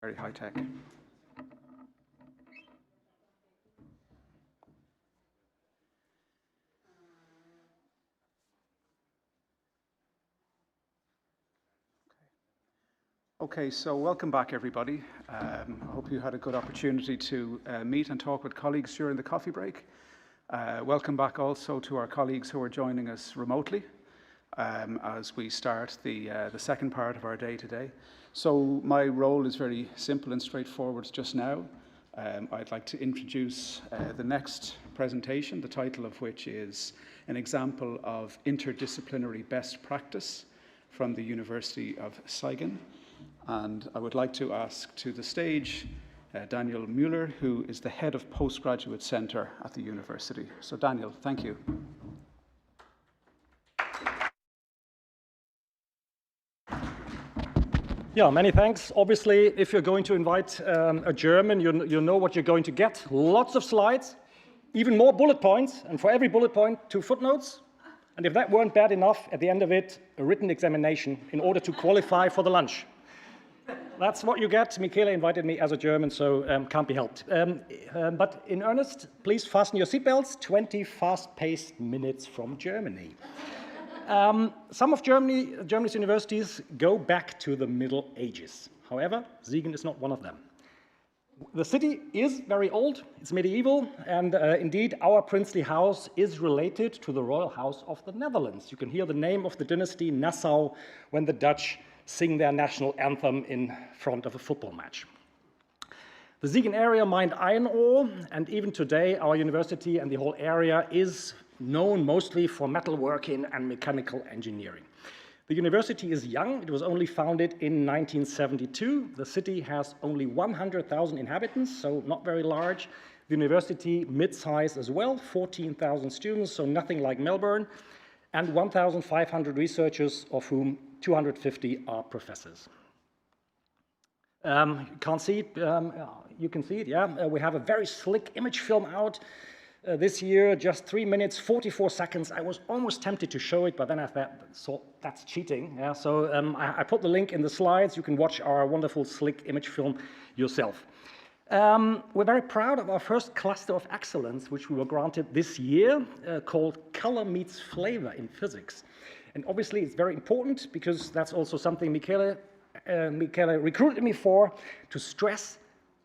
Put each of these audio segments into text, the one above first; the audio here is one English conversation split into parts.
Very high tech. Okay, so welcome back, everybody. I hope you had a good opportunity to meet and talk with colleagues during the coffee break. Welcome back also to our colleagues who are joining us remotely as we start the second part of our day today. So my role is very simple and straightforward just now. I'd like to introduce the next presentation, the title of which is an example of interdisciplinary best practice from the University of Siegen. And I would like to ask to the stage Daniel Müller, who is the head of Postgraduate Center at the university. So Daniel, thank you. Yeah, many thanks. Obviously, if you're going to invite a German, you know what you're going to get. Lots of slides, even more bullet points, and for every bullet point, 2 footnotes. And if that weren't bad enough, at the end of it, a written examination in order to qualify for the lunch. That's what you get. Michele invited me as a German, so can't be helped. But in earnest, please fasten your seatbelts. 20 fast-paced minutes from Germany. Some of Germany's universities go back to the Middle Ages. However, Siegen is not one of them. The city is very old, it's medieval, and indeed our princely house is related to the royal house of the Netherlands. You can hear the name of the dynasty Nassau when the Dutch sing their national anthem in front of a football match. The Siegen area mined iron ore, and even today our university and the whole area is known mostly for metalworking and mechanical engineering. The university is young. It was only founded in 1972. The city has only 100,000 inhabitants, so not very large. The university mid-size as well, 14,000 students, so nothing like Melbourne, and 1,500 researchers, of whom 250 are professors. You can't see it. You can see it, yeah. We have a very slick image film out this year, just 3 minutes, 44 seconds. I was almost tempted to show it, but then I thought, so that's cheating. Yeah, so I put the link in the slides. You can watch our wonderful slick image film yourself. We're very proud of our first cluster of excellence, which we were granted this year, called Color Meets Flavor in Physics. And obviously it's very important because that's also something Michele recruited me for, to stress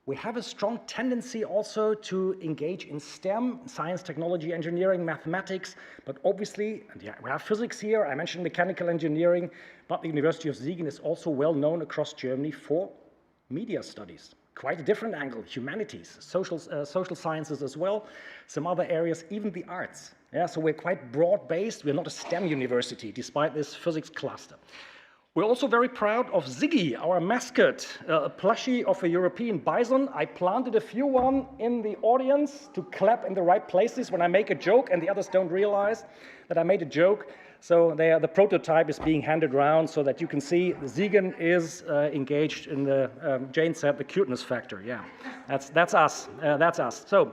we have a strong tendency also to engage in STEM, science, technology, engineering, mathematics, but obviously, and yeah, we have physics here, I mentioned mechanical engineering, but the University of Siegen is also well known across Germany for media studies. Quite a different angle, humanities, social sciences as well, some other areas, even the arts. Yeah, so we're quite broad-based, we're not a STEM university, despite this physics cluster. We're also very proud of Ziggy, our mascot, a plushie of a European bison. I planted a few in the audience to clap in the right places when I make a joke, and the others don't realize that I made a joke. So the prototype is being handed around so that you can see Siegen is engaged in the, Jane said, the cuteness factor. Yeah, that's us. That's us. So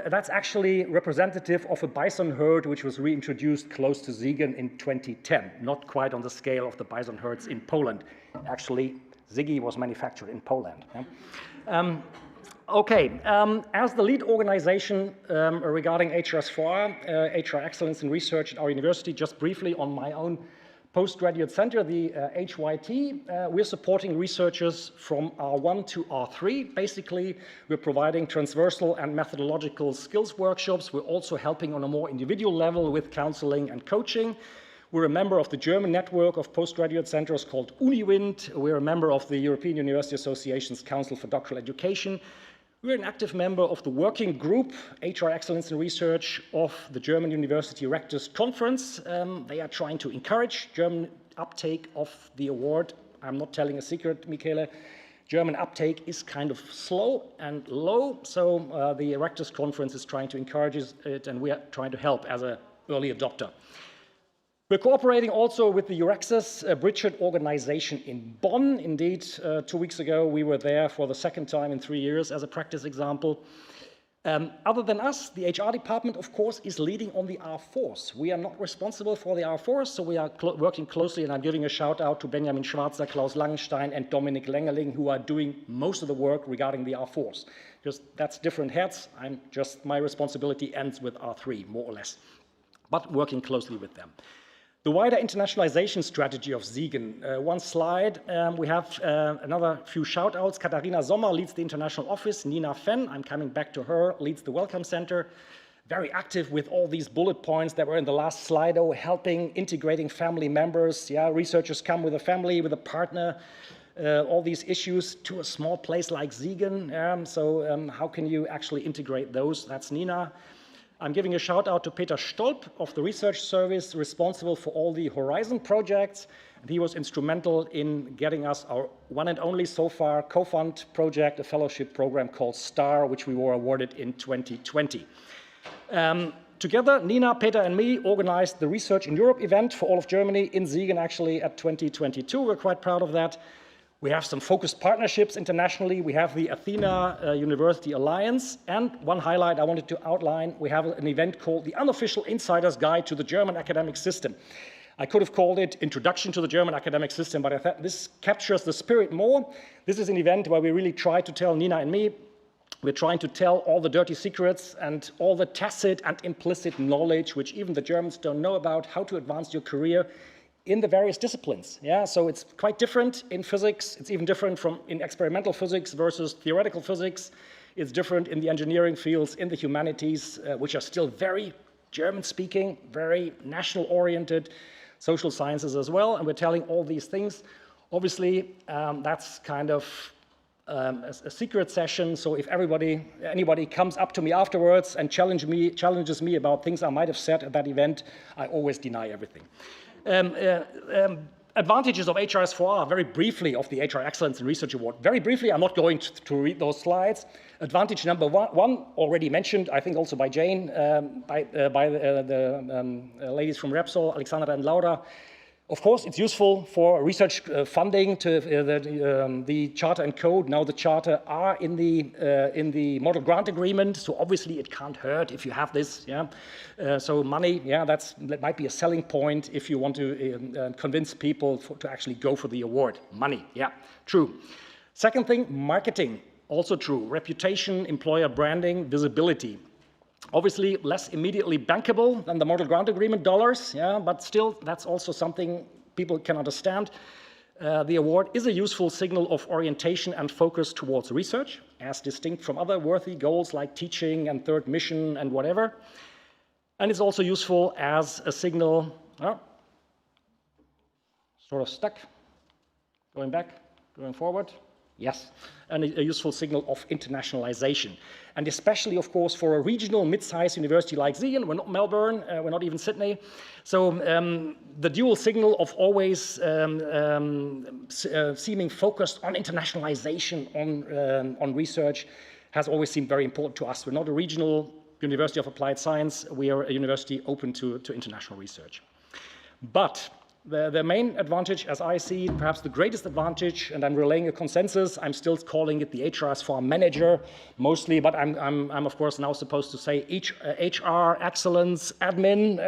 that's actually representative of a bison herd which was reintroduced close to Siegen in 2010, not quite on the scale of the bison herds in Poland. Actually, Ziggy was manufactured in Poland. Yeah? As the lead organization regarding HRS4, HR Excellence in Research at our university, just briefly on my own postgraduate center, the HYT, we're supporting researchers from R1 to R3. Basically, we're providing transversal and methodological skills workshops. We're also helping on a more individual level with counseling and coaching. We're a member of the German network of postgraduate centers called UniWind. We're a member of the European University Association's Council for Doctoral Education. We're an active member of the working group, HR Excellence in Research, of the German University Rectors Conference. They are trying to encourage German uptake of the award. I'm not telling a secret, Michele. German uptake is kind of slow and low, so the Rectors Conference is trying to encourage it, and we are trying to help as an early adopter. We're cooperating also with the Eurexis Bridget organization in Bonn. Indeed, 2 weeks ago, we were there for the second time in 3 years as a practice example. Other than us, the HR department, of course, is leading on the R force. We are not responsible for the R force, so we are working closely, and I'm giving a shout out to Benjamin Schwarzer, Klaus Langenstein, and Dominik Lengerling, who are doing most of the work regarding the R force. Just that's different heads. My responsibility ends with R3, more or less, but working closely with them. The wider internationalization strategy of Siegen. One slide, we have another few shout-outs. Katharina Sommer leads the international office. Nina Fenn, I'm coming back to her, leads the Welcome Center. Very active with all these bullet points that were in the last Slido, helping, integrating family members. Yeah, researchers come with a family, with a partner, all these issues to a small place like Siegen. How can you actually integrate those? That's Nina. I'm giving a shout out to Peter Stolp of the research service responsible for all the Horizon projects. And he was instrumental in getting us our one and only so far co-fund project, a fellowship program called STAR, which we were awarded in 2020. Together, Nina, Peter, and me organized the Research in Europe event for all of Germany in Siegen, actually, at 2022. We're quite proud of that. We have some focused partnerships internationally. We have the Athena University Alliance. And one highlight I wanted to outline, we have an event called the Unofficial Insider's Guide to the German Academic System. I could have called it Introduction to the German Academic System, but I thought this captures the spirit more. This is an event where we really try to tell, Nina and me, we're trying to tell all the dirty secrets and all the tacit and implicit knowledge, which even the Germans don't know about, how to advance your career in the various disciplines. Yeah, so it's quite different in physics. It's even different from in experimental physics versus theoretical physics. It's different in the engineering fields, in the humanities, which are still very German-speaking, very national-oriented, social sciences as well. And we're telling all these things. Obviously, that's kind of a secret session. So if anybody comes up to me afterwards and challenges me about things I might have said at that event, I always deny everything. Advantages of HRS4R, very briefly, of the HR Excellence in Research Award. Very briefly, I'm not going to read those slides. Advantage number one, already mentioned, I think also by Jane, by the ladies from Repsol, Alexandra and Laura. Of course, it's useful for research funding to the charter and code. Now the charter are in the model grant agreement, so obviously it can't hurt if you have this. Yeah, so money, yeah, that might be a selling point if you want to convince people to actually go for the award. Money, yeah, true. Second thing, marketing, also true. Reputation, employer branding, visibility. Obviously, less immediately bankable than the model grant agreement dollars, yeah, but still, that's also something people can understand. The award is a useful signal of orientation and focus towards research, as distinct from other worthy goals like teaching and third mission and whatever. And it's also useful as a signal, sort of stuck, going back, going forward. Yes, and a useful signal of internationalization. And especially, of course, for a regional mid-sized university like Siegen, we're not Melbourne, we're not even Sydney. So the dual signal of always seeming focused on internationalization, on research, has always seemed very important to us. We're not a regional university of applied science, we are a university open to international research. But the main advantage, as I see it, perhaps the greatest advantage, and I'm relaying a consensus, I'm still calling it the HRS4 manager mostly, but I'm of course now supposed to say HR excellence admin.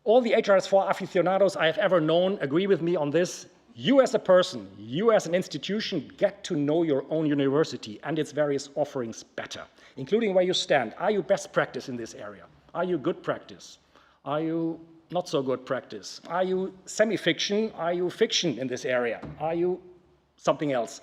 All the HRS4 aficionados I have ever known agree with me on this. You as a person, you as an institution, get to know your own university and its various offerings better, including where you stand. Are you best practice in this area? Are you good practice? Are you not so good practice? Are you semi-fiction? Are you fiction in this area? Are you something else?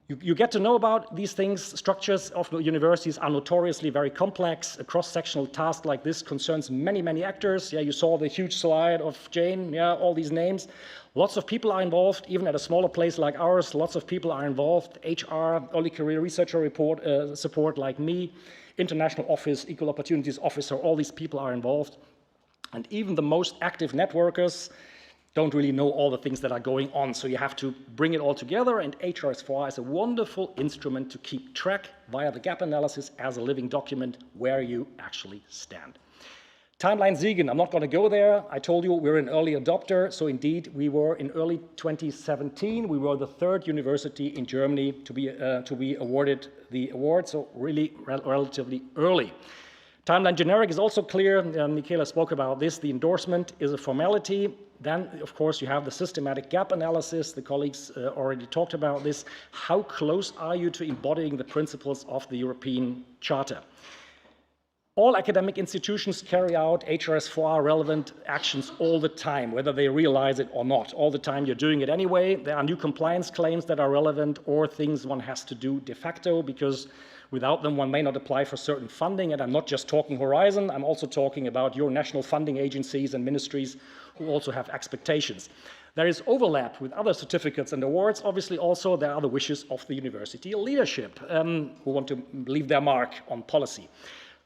You get to know about these things. Structures of universities are notoriously very complex. A cross-sectional task like this concerns many, many actors. Yeah, you saw the huge slide of Jane, yeah, all these names. Lots of people are involved, even at a smaller place like ours, lots of people are involved. HR, early career researcher support like me, international office, equal opportunities officer, all these people are involved. And even the most active networkers don't really know all the things that are going on. So you have to bring it all together, and HRS4 is a wonderful instrument to keep track via the gap analysis as a living document where you actually stand. Timeline Siegen, I'm not going to go there. I told you we're an early adopter. So indeed, we were in early 2017. We were the third university in Germany to be awarded the award. So really relatively early. Timeline generic is also clear. Michaela spoke about this. The endorsement is a formality. Then, of course, you have the systematic gap analysis. The colleagues already talked about this. How close are you to embodying the principles of the European Charter? All academic institutions carry out HRS4R relevant actions all the time, whether they realize it or not. All the time you're doing it anyway. There are new compliance claims that are relevant or things one has to do de facto because without them one may not apply for certain funding. And I'm not just talking Horizon, I'm also talking about your national funding agencies and ministries who also have expectations. There is overlap with other certificates and awards. Obviously also there are the wishes of the university leadership who want to leave their mark on policy.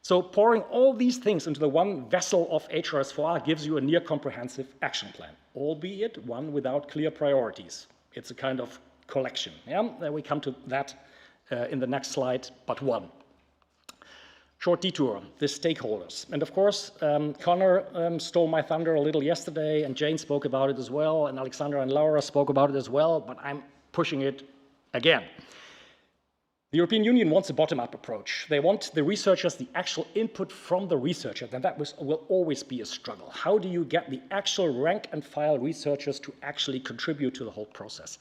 So pouring all these things into the one vessel of HRS4R gives you a near comprehensive action plan, albeit one without clear priorities. It's a kind of collection. Yeah? We come to that in the next slide, but one. Short detour, the stakeholders. And of course, Connor stole my thunder a little yesterday, and Jane spoke about it as well, and Alexandra and Laura spoke about it as well, but I'm pushing it again. The European Union wants a bottom-up approach. They want the researchers, the actual input from the researcher, and that will always be a struggle. How do you get the actual rank-and-file researchers to actually contribute to the whole process,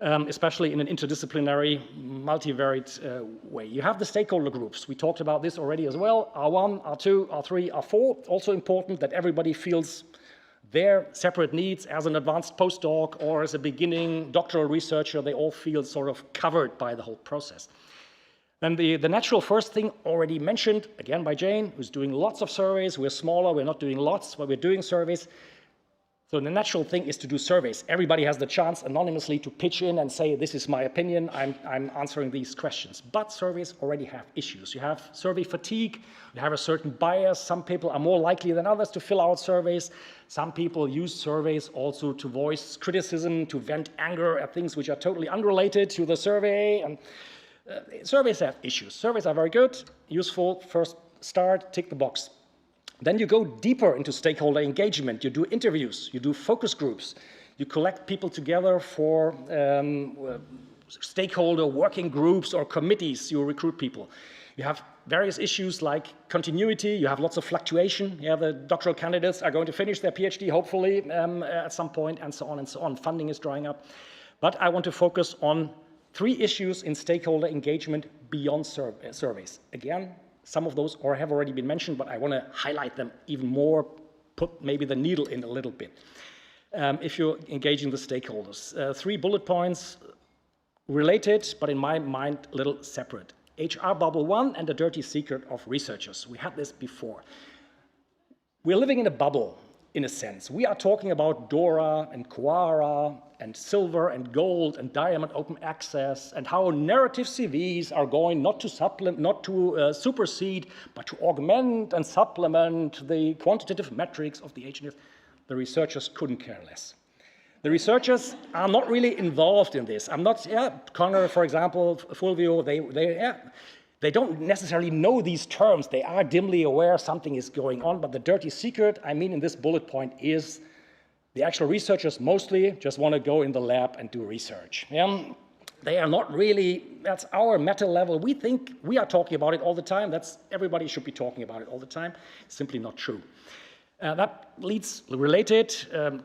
especially in an interdisciplinary, multivariate way? You have the stakeholder groups. We talked about this already as well. R1, R2, R3, R4. Also important that everybody feels their separate needs as an advanced postdoc or as a beginning doctoral researcher. They all feel sort of covered by the whole process. And the natural first thing already mentioned, again by Jane, who's doing lots of surveys. We're smaller, we're not doing lots, but we're doing surveys. So the natural thing is to do surveys. Everybody has the chance anonymously to pitch in and say, this is my opinion, I'm answering these questions. But surveys already have issues. You have survey fatigue, you have a certain bias. Some people are more likely than others to fill out surveys. Some people use surveys also to voice criticism, to vent anger at things which are totally unrelated to the survey. And surveys have issues. Surveys are very good, useful, first start, tick the box. Then you go deeper into stakeholder engagement. You do interviews, you do focus groups, you collect people together for stakeholder working groups or committees, you recruit people. You have various issues like continuity, you have lots of fluctuation. Yeah, the doctoral candidates are going to finish their PhD, hopefully, at some point, and so on and so on. Funding is drying up. But I want to focus on 3 issues in stakeholder engagement beyond surveys. Again, some of those have already been mentioned, but I want to highlight them even more, put maybe the needle in a little bit. If you're engaging the stakeholders. 3 bullet points related, but in my mind, a little separate. HR bubble 1 and the dirty secret of researchers. We had this before. We're living in a bubble, in a sense. We are talking about DORA and Quora and silver and gold and diamond open access and how narrative CVs are going not to supersede, but to augment and supplement the quantitative metrics of the HNF. The researchers couldn't care less. The researchers are not really involved in this. I'm not, Connor, for example, Fulvio, they don't necessarily know these terms. They are dimly aware something is going on, but the dirty secret, I mean in this bullet point, is the actual researchers mostly just want to go in the lab and do research. They are not really, that's our meta level. We think we are talking about it all the time. Everybody should be talking about it all the time. It's simply not true. That leads related.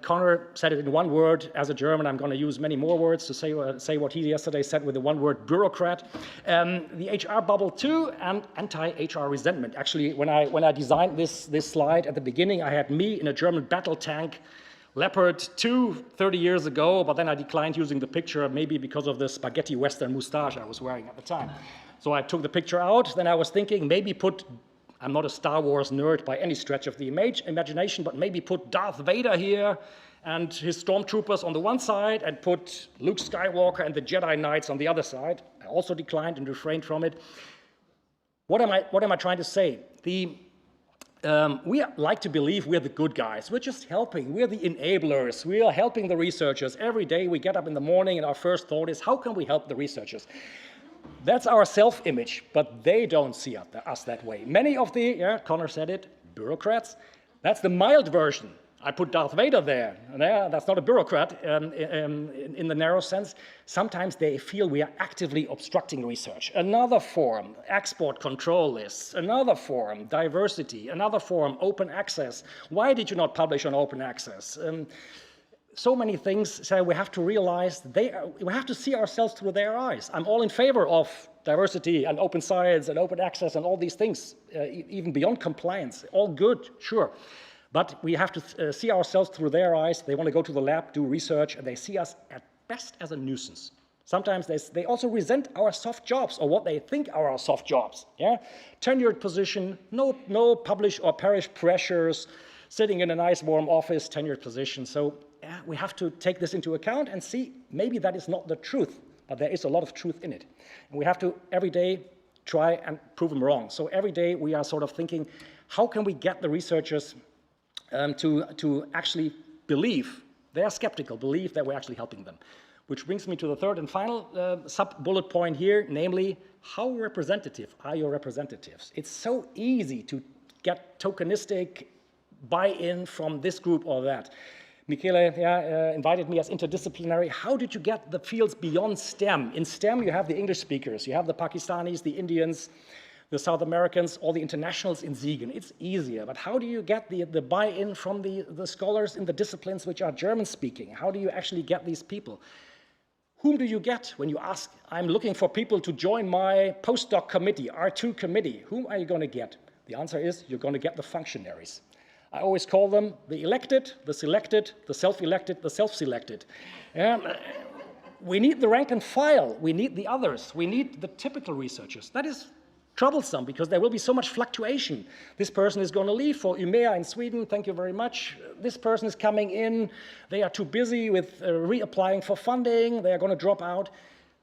Connor said it in one word. As a German, I'm going to use many more words to say what he yesterday said with the one word bureaucrat. The HR bubble 2 and anti-HR resentment. Actually, when I designed this slide at the beginning, I had me in a German battle tank, Leopard 2 30 years ago, but then I declined using the picture, maybe because of the spaghetti western mustache I was wearing at the time. So I took the picture out. Then I was thinking maybe I'm not a Star Wars nerd by any stretch of the imagination, but maybe put Darth Vader here and his stormtroopers on the one side and put Luke Skywalker and the Jedi Knights on the other side. I also declined and refrained from it. What am I trying to say? We like to believe we're the good guys. We're just helping. We're the enablers. We are helping the researchers. Every day we get up in the morning and our first thought is, how can we help the researchers? That's our self-image, but they don't see us that way. Many of Connor said it, Bureaucrats? That's the mild version. I put Darth Vader there. That's not a bureaucrat in the narrow sense. Sometimes they feel we are actively obstructing research. Another form, export control lists. Another form, diversity. Another form, open access. Why did you not publish on open access? So many things, so we have to realize we have to see ourselves through their eyes. I'm all in favor of diversity and open science and open access and all these things, even beyond compliance. All good, sure. But we have to see ourselves through their eyes. They want to go to the lab, do research, and they see us at best as a nuisance. Sometimes they also resent our soft jobs or what they think are our soft jobs. Yeah? Tenured position, no publish or perish pressures, sitting in a nice warm office, tenured position. So we have to take this into account and see maybe that is not the truth, but there is a lot of truth in it. And we have to every day try and prove them wrong. So every day we are sort of thinking, how can we get the researchers to actually believe, they are skeptical, believe that we're actually helping them. Which brings me to the third and final sub-bullet point here, namely, how representative are your representatives? It's so easy to get tokenistic buy-in from this group or that. Michele invited me as interdisciplinary. How did you get the fields beyond STEM? In STEM, you have the English speakers, you have the Pakistanis, the Indians, the South Americans, all the internationals in Siegen. It's easier, but how do you get the buy-in from the scholars in the disciplines which are German-speaking? How do you actually get these people? Whom do you get when you ask, I'm looking for people to join my postdoc committee, R2 committee? Whom are you going to get? The answer is you're going to get the functionaries. I always call them the elected, the selected, the self-elected, the self-selected. We need the rank and file. We need the others. We need the typical researchers. That is troublesome because there will be so much fluctuation. This person is going to leave for UMEA in Sweden, thank you very much. This person is coming in, they are too busy with reapplying for funding, they are going to drop out.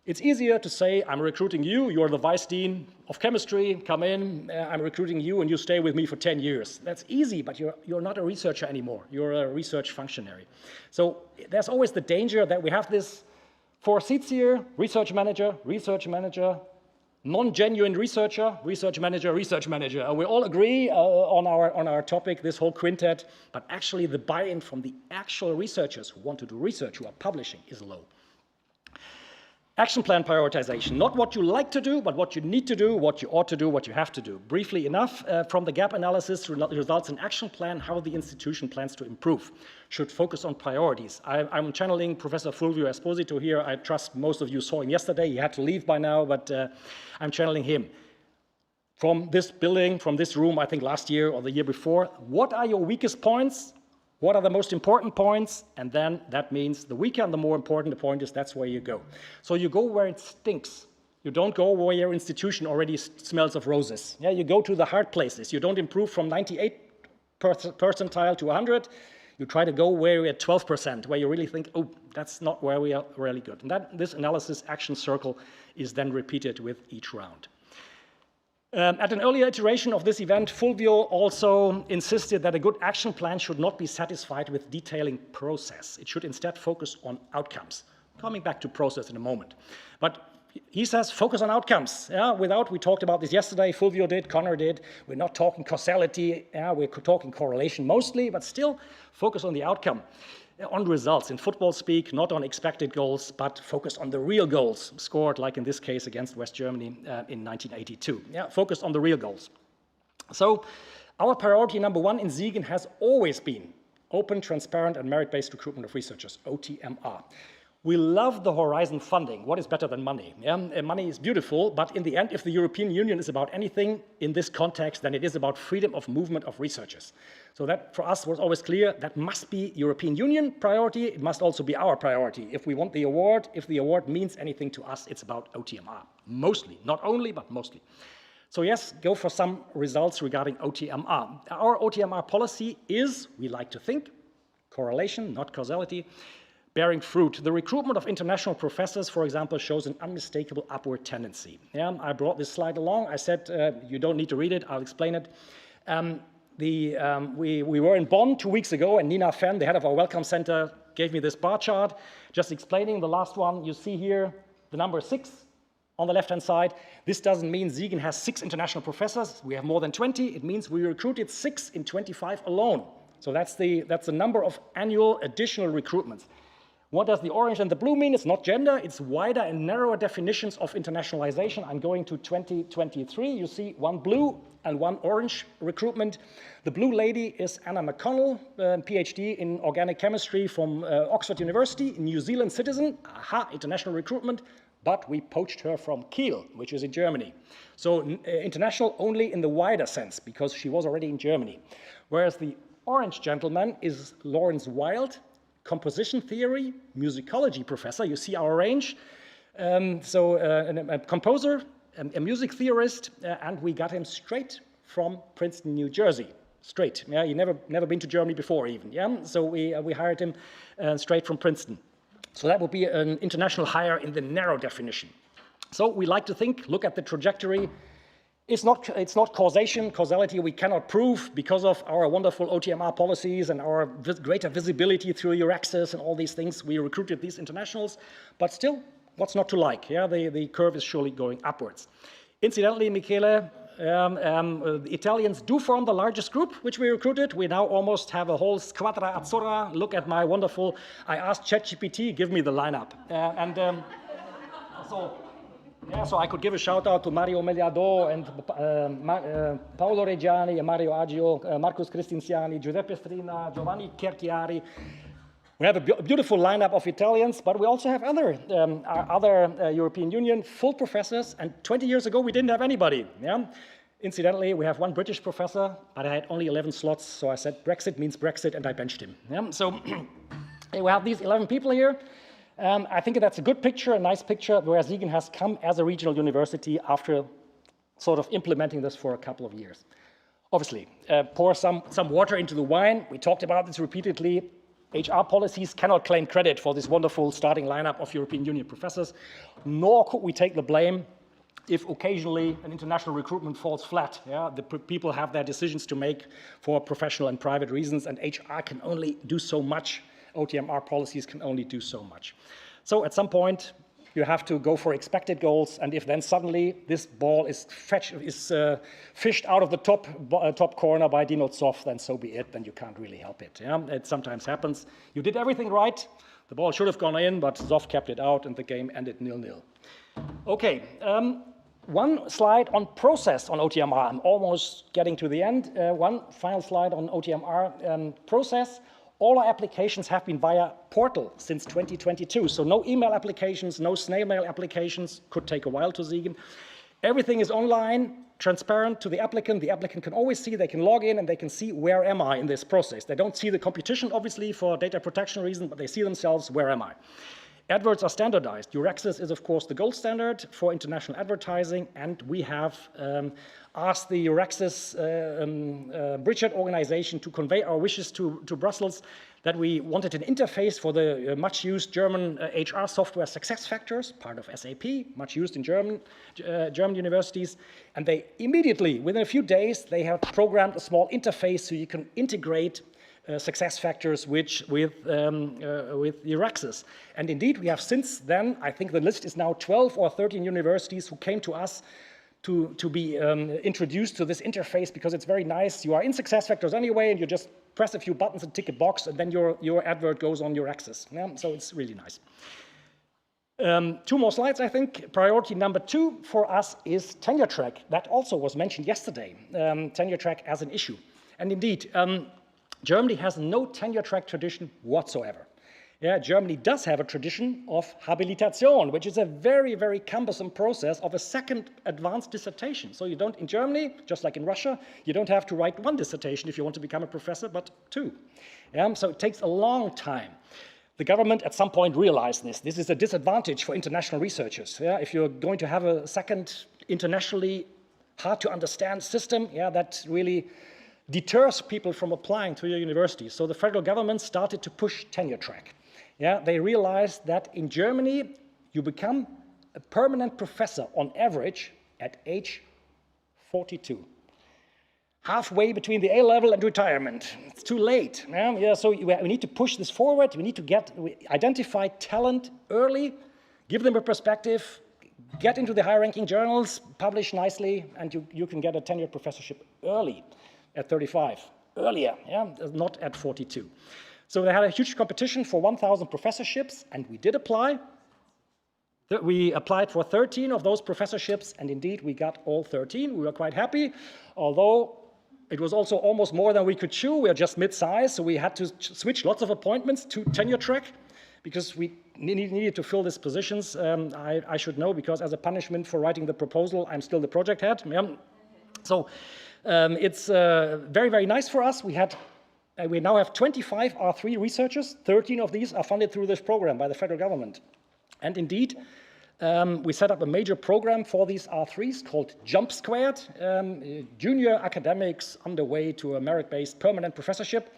It's easier to say, I'm recruiting you, you're the vice dean of chemistry, come in, I'm recruiting you and you stay with me for 10 years. That's easy, but you're not a researcher anymore, you're a research functionary. So there's always the danger that we have this 4 seats here, research manager, non-genuine researcher, research manager, and we all agree on our topic, this whole quintet, but actually the buy-in from the actual researchers who want to do research, who are publishing, is low. Action plan prioritization, not what you like to do, but what you need to do, what you ought to do, what you have to do. Briefly enough, from the gap analysis results in action plan, how the institution plans to improve. Should focus on priorities. I'm channeling Professor Fulvio Esposito here. I trust most of you saw him yesterday. He had to leave by now, but I'm channeling him. From this building, from this room, I think last year or the year before, what are your weakest points? What are the most important points? And then that means the weaker and the more important the point is, that's where you go. So you go where it stinks. You don't go where your institution already smells of roses. Yeah, you go to the hard places. You don't improve from 98 percentile to 100. You try to go where you're at 12%, where you really think, oh, that's not where we are really good. And this analysis action circle is then repeated with each round. At an earlier iteration of this event, Fulvio also insisted that a good action plan should not be satisfied with detailing process. It should instead focus on outcomes. Coming back to process in a moment. But he says focus on outcomes. Yeah, we talked about this yesterday, Fulvio did, Connor did. We're not talking causality, we're talking correlation mostly, but still focus on the outcome. On results, in football speak, not on expected goals, but focus on the real goals scored, like in this case against West Germany in 1982. Yeah, focus on the real goals. So our priority number 1 in Siegen has always been open, transparent, and merit-based recruitment of researchers, OTMR. We love the Horizon funding. What is better than money? Yeah? Money is beautiful, but in the end, if the European Union is about anything in this context, then it is about freedom of movement of researchers. So that, for us, was always clear. That must be European Union priority. It must also be our priority. If we want the award, if the award means anything to us, it's about OTMR. Mostly. Not only, but mostly. So yes, go for some results regarding OTMR. Our OTMR policy is, we like to think, correlation, not causality, bearing fruit. The recruitment of international professors, for example, shows an unmistakable upward tendency. Yeah, I brought this slide along. I said, you don't need to read it, I'll explain it. We were in Bonn 2 weeks ago, and Nina Fenn, the head of our Welcome Center, gave me this bar chart, just explaining the last one. You see here the number 6, on the left-hand side. This doesn't mean Siegen has 6 international professors. We have more than 20. It means we recruited 6 in 25 alone. So that's the number of annual additional recruitments. What does the orange and the blue mean? It's not gender, it's wider and narrower definitions of internationalization. I'm going to 2023. You see one blue and one orange recruitment. The blue lady is Anna McConnell, PhD in organic chemistry from Oxford University, New Zealand citizen. Aha, international recruitment. But we poached her from Kiel, which is in Germany. So international only in the wider sense, because she was already in Germany. Whereas the orange gentleman is Lawrence Wild, composition theory, musicology professor. You see our range. A composer, a music theorist, and we got him straight from Princeton, New Jersey. Straight. Yeah, he never been to Germany before even. Yeah, so we hired him straight from Princeton. So that would be an international hire in the narrow definition. So we like to think, look at the trajectory. It's not causality we cannot prove because of our wonderful OTMR policies and our greater visibility through your access and all these things. We recruited these internationals, but still, what's not to like? Yeah, the curve is surely going upwards. Incidentally, Michele, the Italians do form the largest group which we recruited. We now almost have a whole squadra azzurra. Look at my wonderful, I asked ChatGPT, give me the lineup. So I could give a shout out to Mario Meliado and Paolo Reggiani, Mario Aggio, Marcus Cristinciani, Giuseppe Strina, Giovanni Cerchiari. We have a beautiful lineup of Italians, but we also have other European Union full professors, and 20 years ago we didn't have anybody. Yeah? Incidentally, we have one British professor, but I had only 11 slots, so I said Brexit means Brexit, and I benched him. Yeah? So we have these 11 people here. I think that's a good picture, a nice picture, where Siegen has come as a regional university after sort of implementing this for a couple of years. Obviously, pour some water into the wine. We talked about this repeatedly. HR policies cannot claim credit for this wonderful starting lineup of European Union professors, nor could we take the blame if occasionally an international recruitment falls flat. Yeah? The people have their decisions to make for professional and private reasons, and HR can only do so much. OTMR policies can only do so much. So at some point, you have to go for expected goals, and if then suddenly this ball is fished out of the top corner by Dino Zoff, then so be it, then you can't really help it. Yeah? It sometimes happens. You did everything right, the ball should have gone in, but Zoff kept it out, and the game ended 0-0. Okay, one slide on process on OTMR. I'm almost getting to the end. One final slide on OTMR process. All our applications have been via portal since 2022. So no email applications, no snail mail applications. Could take a while to Siegen. Everything is online, transparent to the applicant. The applicant can always see, they can log in and they can see where am I in this process. They don't see the competition, obviously, for data protection reasons, but they see themselves, where am I? Adverts are standardized. Your access is, of course, the gold standard for international advertising, and we have asked the Euraccess bridgehead organization to convey our wishes to Brussels that we wanted an interface for the much-used German HR software SuccessFactors, part of SAP, much used in German universities, and they immediately, within a few days, they have programmed a small interface so you can integrate SuccessFactors with Euraccess. And indeed, we have since then, I think the list is now 12 or 13 universities who came to us to be introduced to this interface, because it's very nice. You are in SuccessFactors anyway, and you just press a few buttons and tick a box, and then your advert goes on Euraccess. Yeah? So it's really nice. 2 more slides, I think. Priority number 2 for us is tenure track. That also was mentioned yesterday, tenure track as an issue. And indeed, Germany has no tenure track tradition whatsoever. Yeah, Germany does have a tradition of Habilitation, which is a very, very cumbersome process of a second advanced dissertation. So you don't, in Germany, just like in Russia, you don't have to write 1 dissertation if you want to become a professor, but 2. Yeah, so it takes a long time. The government at some point realized this. This is a disadvantage for international researchers. Yeah, if you're going to have a second internationally hard to understand system, yeah, that really deters people from applying to your university. So the federal government started to push tenure track. Yeah, they realized that in Germany, you become a permanent professor on average at age 42. Halfway between the A-level and retirement. It's too late. Yeah, so we need to push this forward. We need to identify talent early, give them a perspective, get into the high-ranking journals, publish nicely, and you can get a tenured professorship early, at 35, earlier, yeah, not at 42. So they had a huge competition for 1,000 professorships, and we did apply. We applied for 13 of those professorships, and indeed we got all 13. We were quite happy, although it was also almost more than we could chew. We are just mid-size, so we had to switch lots of appointments to tenure track because we needed to fill these positions. I should know, because as a punishment for writing the proposal, I'm still the project head. Yeah. So it's very, very nice for us. We now have 25 R3 researchers. 13 of these are funded through this program by the federal government. And indeed, we set up a major program for these R3s called Jump Squared, junior academics underway to a merit-based permanent professorship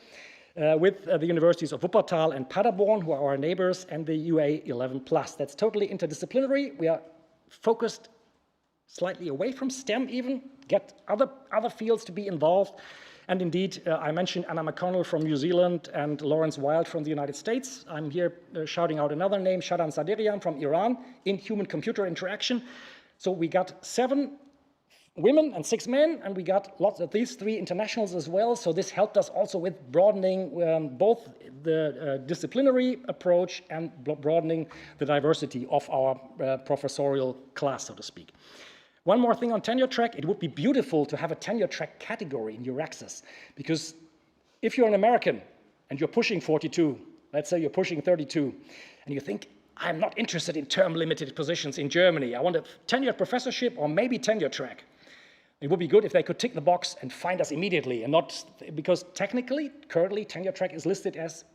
with the universities of Wuppertal and Paderborn, who are our neighbors, and the UA 11+. That's totally interdisciplinary. We are focused slightly away from STEM even, get other fields to be involved. And indeed, I mentioned Anna McConnell from New Zealand and Lawrence Wild from the United States. I'm here shouting out another name, Shadan Saderian from Iran, in human-computer interaction. So we got 7 women and 6 men, and we got lots of these 3 internationals as well. So this helped us also with broadening both the disciplinary approach and broadening the diversity of our professorial class, so to speak. One more thing on tenure track, it would be beautiful to have a tenure track category in your access, because if you're an American and you're pushing 42, let's say you're pushing 32, and you think, I'm not interested in term-limited positions in Germany, I want a tenured professorship or maybe tenure track. It would be good if they could tick the box and find us immediately, and not, because technically, currently, tenure track is listed as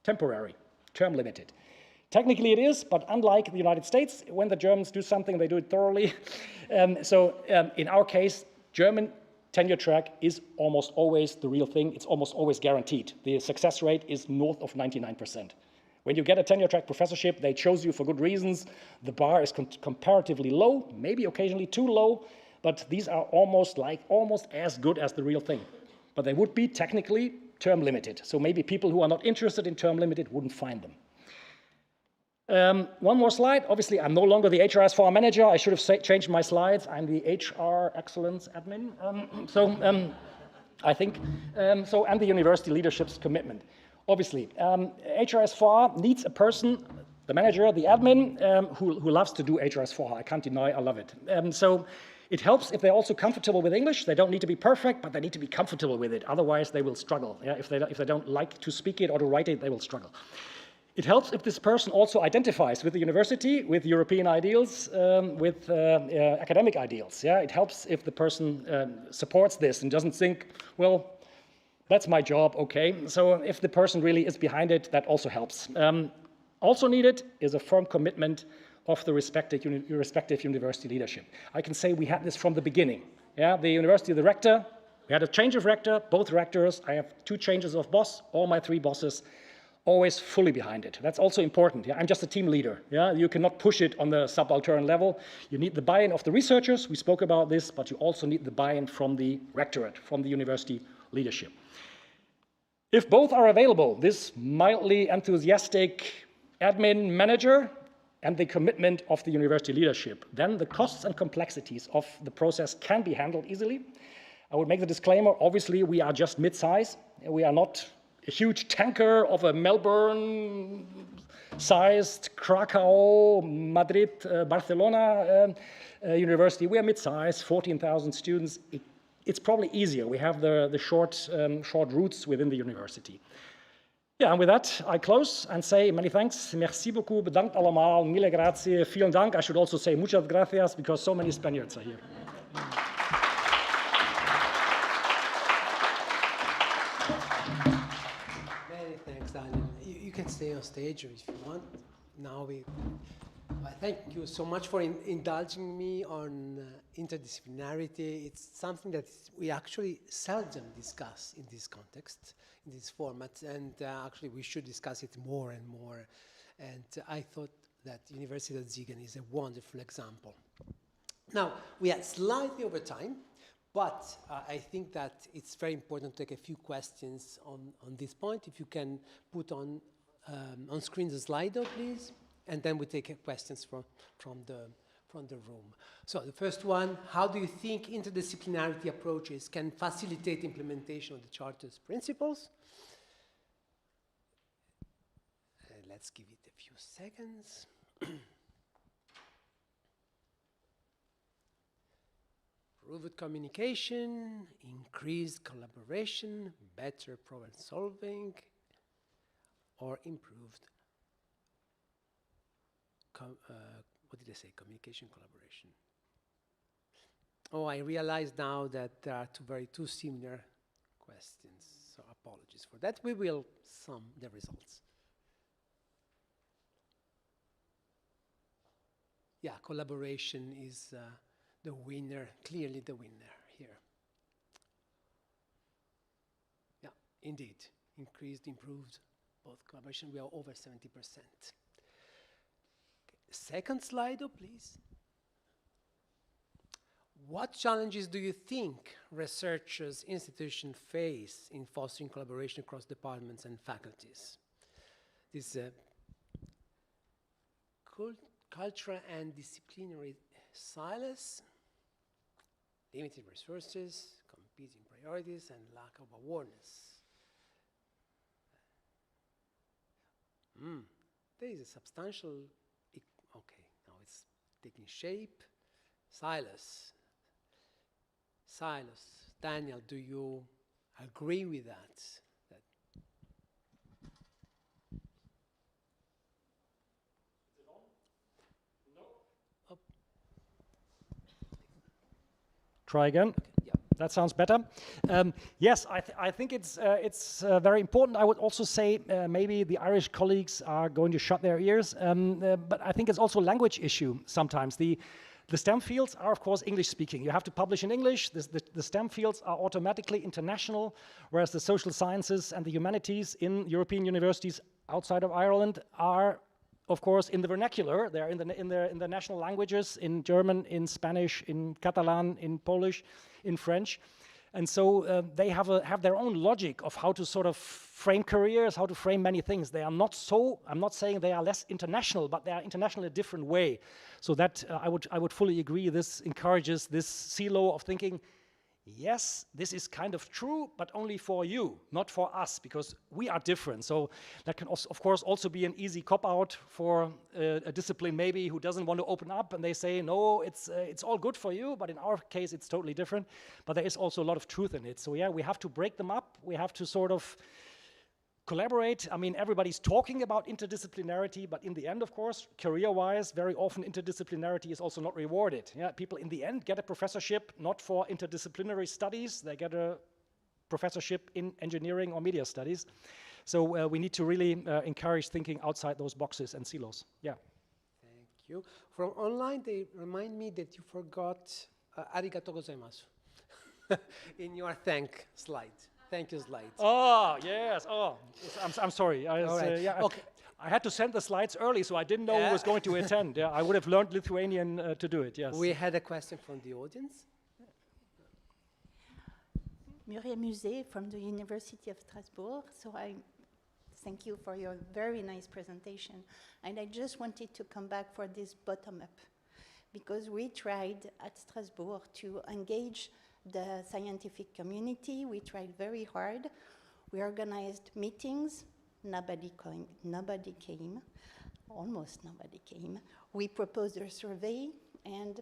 temporary, term-limited. Technically it is, but unlike the United States, when the Germans do something, they do it thoroughly. In our case, German tenure track is almost always the real thing. It's almost always guaranteed. The success rate is north of 99%. When you get a tenure track professorship, they chose you for good reasons. The bar is comparatively low, maybe occasionally too low, but these are almost as good as the real thing. But they would be technically term limited. So maybe people who are not interested in term limited wouldn't find them. One more slide. Obviously, I'm no longer the HRS4 manager. I should have changed my slides. I'm the HR excellence admin. I think, and the university leadership's commitment. Obviously, HRS4 needs a person, the manager, the admin, who loves to do HRS4. I can't deny, I love it. So it helps if they're also comfortable with English. They don't need to be perfect, but they need to be comfortable with it. Otherwise, they will struggle. Yeah? If they don't like to speak it or to write it, they will struggle. It helps if this person also identifies with the university, with European ideals, with academic ideals. Yeah? It helps if the person supports this and doesn't think, well, that's my job, okay. So if the person really is behind it, that also helps. Also needed is a firm commitment of the respective university leadership. I can say we had this from the beginning. Yeah? The university, the rector, we had a change of rector, both rectors. I have 2 changes of boss, all my 3 bosses. Always fully behind it. That's also important. Yeah? I'm just a team leader. Yeah? You cannot push it on the subaltern level. You need the buy-in of the researchers. We spoke about this, but you also need the buy-in from the rectorate, from the university leadership. If both are available, this mildly enthusiastic admin manager and the commitment of the university leadership, then the costs and complexities of the process can be handled easily. I would make the disclaimer, obviously we are just mid-size. We are not a huge tanker of a Melbourne-sized Krakow, Madrid, Barcelona university. We are mid-size, 14,000 students. It's probably easier. We have the short routes within the university. Yeah, and with that, I close and say many thanks. Merci beaucoup, bedankt allemaal, mille grazie, vielen Dank. I should also say muchas gracias because so many Spaniards are here. You can stay on stage if you want. Now thank you so much for indulging me on interdisciplinarity. It's something that we actually seldom discuss in this context, in this format, and actually we should discuss it more and more. And I thought that Universität Siegen is a wonderful example. Now, we are slightly over time, but I think that it's very important to take a few questions on this point. If you can put on screen the Slido, please, and then we take questions from from the room. So the first one, how do you think interdisciplinarity approaches can facilitate implementation of the Charter's principles? Let's give it a few seconds. Improved communication, increased collaboration, better problem solving, or improved, what did I say, communication, collaboration. Oh, I realize now that there are two similar questions, so apologies for that. We will sum the results. Yeah, collaboration is the winner, clearly the winner here. Yeah, indeed, increased, improved, both collaboration, we are over 70%. Okay. Second slide, please. What challenges do you think researchers, institutions face in fostering collaboration across departments and faculties? This cultural and disciplinary silos, limited resources, competing priorities, and lack of awareness. There is a substantial, okay, now it's taking shape. Silos. Daniel, do you agree with that? Try again. Yeah, that sounds better. Yes, I think it's very important. I would also say maybe the Irish colleagues are going to shut their ears, but I think it's also a language issue sometimes. The STEM fields are, of course, English-speaking. You have to publish in English. The STEM fields are automatically international, whereas the social sciences and the humanities in European universities outside of Ireland are, of course, in the vernacular. They're in the national languages, in German, in Spanish, in Catalan, in Polish, in French. And so they have their own logic of how to sort of frame careers, how to frame many things. They are not so, I'm not saying they are less international, but they are international in a different way. So that I would fully agree, this encourages this silo of thinking, yes, this is kind of true, but only for you, not for us, because we are different. So that can, also, of course, also be an easy cop-out for a discipline maybe who doesn't want to open up, and they say, no, it's all good for you, but in our case, it's totally different. But there is also a lot of truth in it. So yeah, we have to break them up. We have to sort of collaborate. I mean, everybody's talking about interdisciplinarity, but in the end, of course, career-wise, very often interdisciplinarity is also not rewarded. Yeah, people in the end get a professorship not for interdisciplinary studies, they get a professorship in engineering or media studies. So we need to really encourage thinking outside those boxes and silos. Yeah. Thank you. From online, they remind me that you forgot arigatou gozaimasu in your thank slide. Thank you slides. Oh, yes. Oh, I'm sorry. Right. Okay. I had to send the slides early, so I didn't know who was going to attend. Yeah, I would have learned Lithuanian to do it, yes. We had a question from the audience. Muriel Musée from the University of Strasbourg. So I thank you for your very nice presentation. And I just wanted to come back for this bottom-up, because we tried at Strasbourg to engage the scientific community. We tried very hard. We organized meetings. Nobody came. Almost nobody came. We proposed a survey, and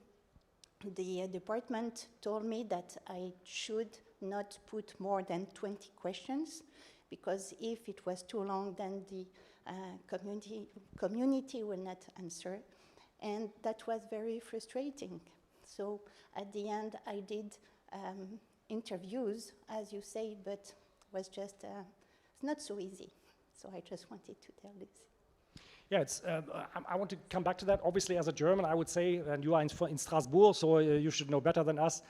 the department told me that I should not put more than 20 questions, because if it was too long, then the community will not answer. And that was very frustrating. So at the end, I did interviews, as you say, but was just it's not so easy. So I just wanted to tell this. Yeah, it's, I want to come back to that. Obviously, as a German, I would say, and you are in Strasbourg, so you should know better than us.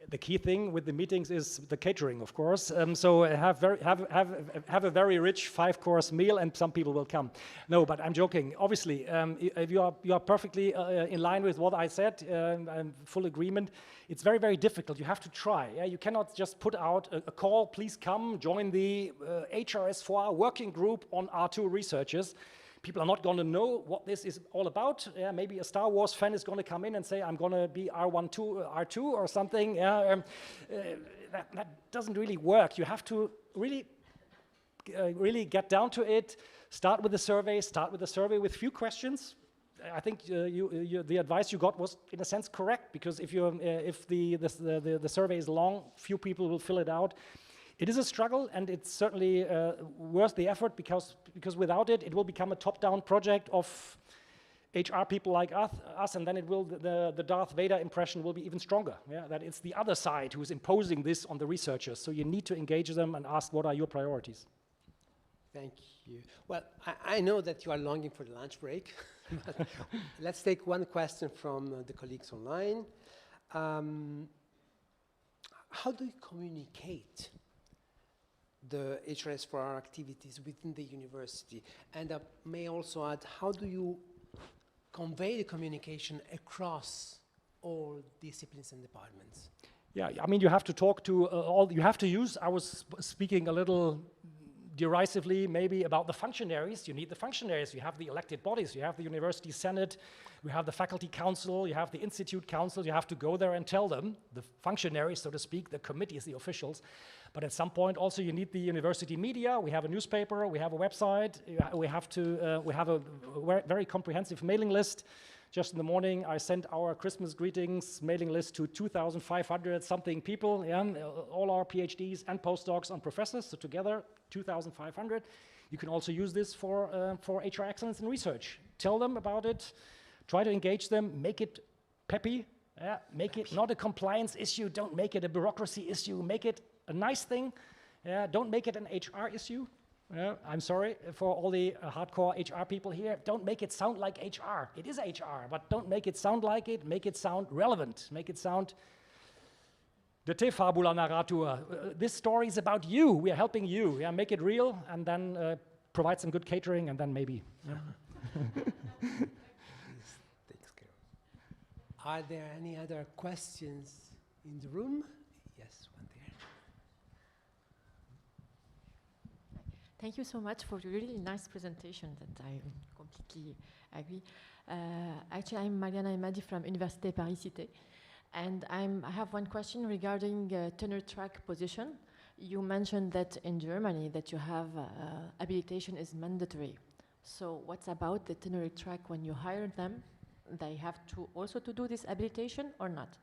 The key thing with the meetings is the catering, of course. So have a very rich 5-course meal, and some people will come. No, but I'm joking. Obviously, if you are perfectly in line with what I said. I'm full agreement. It's very, very difficult. You have to try. Yeah? You cannot just put out a call. Please come join the HRS4 working group on R2 researchers, people are not going to know what this is all about. Yeah, maybe a Star Wars fan is going to come in and say, I'm going to be R2 or something. Yeah, that doesn't really work. You have to really get down to it. Start with the survey with few questions. I think the advice you got was, in a sense, correct, because if the survey is long, few people will fill it out. It is a struggle, and it's certainly worth the effort, because without it, it will become a top-down project of HR people like us, and then it will the Darth Vader impression will be even stronger. Yeah, that it's the other side who is imposing this on the researchers. So you need to engage them and ask, what are your priorities? Thank you. Well, I know that you are longing for the lunch break. But let's take one question from the colleagues online. How do you communicate the HRS4R activities within the university? And I may also add, how do you convey the communication across all disciplines and departments? Yeah, I mean, you have to talk to you have to use, I was speaking a little derisively maybe about the functionaries. You need the functionaries. You have the elected bodies. You have the university senate. You have the faculty council. You have the institute council. You have to go there and tell them, the functionaries, so to speak, the committees, the officials. But at some point also you need the university media. We have a newspaper. We have a website. We have a very comprehensive mailing list. Just in the morning, I sent our Christmas greetings mailing list to 2,500 something people, yeah, all our PhDs and postdocs and professors, so together 2,500. You can also use this for HR excellence in research. Tell them about it, try to engage them, make it peppy, yeah, make it not a compliance issue, don't make it a bureaucracy issue, make it a nice thing, yeah, don't make it an HR issue. Yeah, I'm sorry for all the hardcore HR people here. Don't make it sound like HR. It is HR, but don't make it sound like it. Make it sound relevant. Make it sound the te fabula narratur. This story is about you. We are helping you. Yeah, make it real, and then provide some good catering, and then maybe. Yeah. Are there any other questions in the room? Yes, one there. Thank you so much for the really nice presentation that I completely agree. Actually, I'm Mariana Emadi from Université Paris-Cité, and I have one question regarding tenure track position. You mentioned that in Germany that you have habilitation is mandatory. So what's about the tenure track when you hire them? They have to also to do this habilitation or not?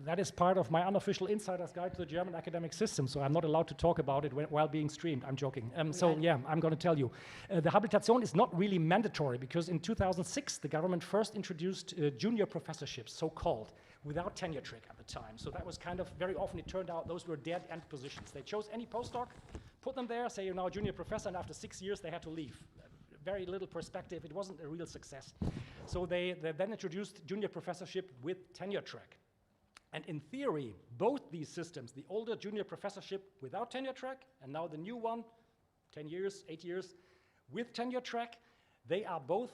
That is part of my unofficial insider's guide to the German academic system, so I'm not allowed to talk about it while being streamed. I'm joking. So yeah, I'm going to tell you. The habilitation is not really mandatory, because in 2006 the government first introduced junior professorships, so-called, without tenure track at the time. So that was kind of, very often it turned out those were dead-end positions. They chose any postdoc, put them there, say you're now a junior professor, and after 6 years they had to leave. Very little perspective. It wasn't a real success. So they then introduced junior professorship with tenure track. And in theory, both these systems, the older junior professorship without tenure track, and now the new one, 10 years, 8 years, with tenure track, they are both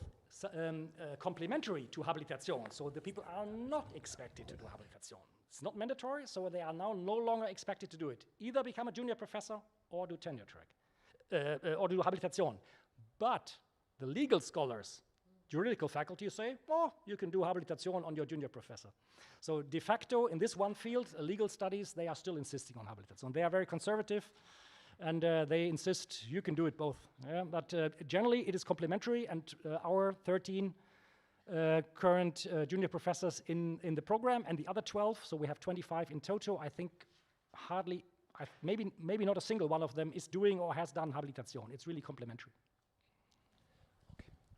complementary to habilitation. So the people are not expected to do habilitation. It's not mandatory, so they are now no longer expected to do it. Either become a junior professor or do tenure track, or do habilitation. But the legal scholars, juridical faculty say, oh, you can do habilitation on your junior professor. So de facto, in this one field, legal studies, they are still insisting on habilitation. They are very conservative, and they insist you can do it both. Yeah? But generally, it is complementary, and our 13 current junior professors in the program, and the other 12, so we have 25 in total, I think hardly, maybe not a single one of them is doing or has done habilitation. It's really complementary.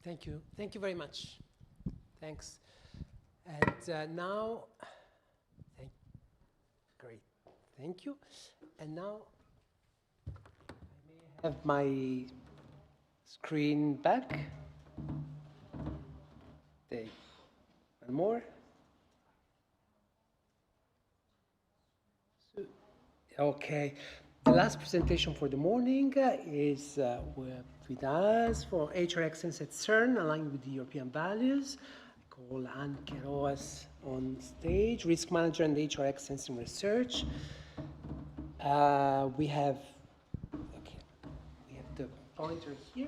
Thank you. Thank you very much. Thanks. And now, great. Thank you. And now, I may have my screen back. Take one more. So, okay. The last presentation for the morning is with us for HR Excellence at CERN, aligned with the European values. I call Anke Roas on stage, Risk Manager and HR Excellence in Research. We have the pointer here.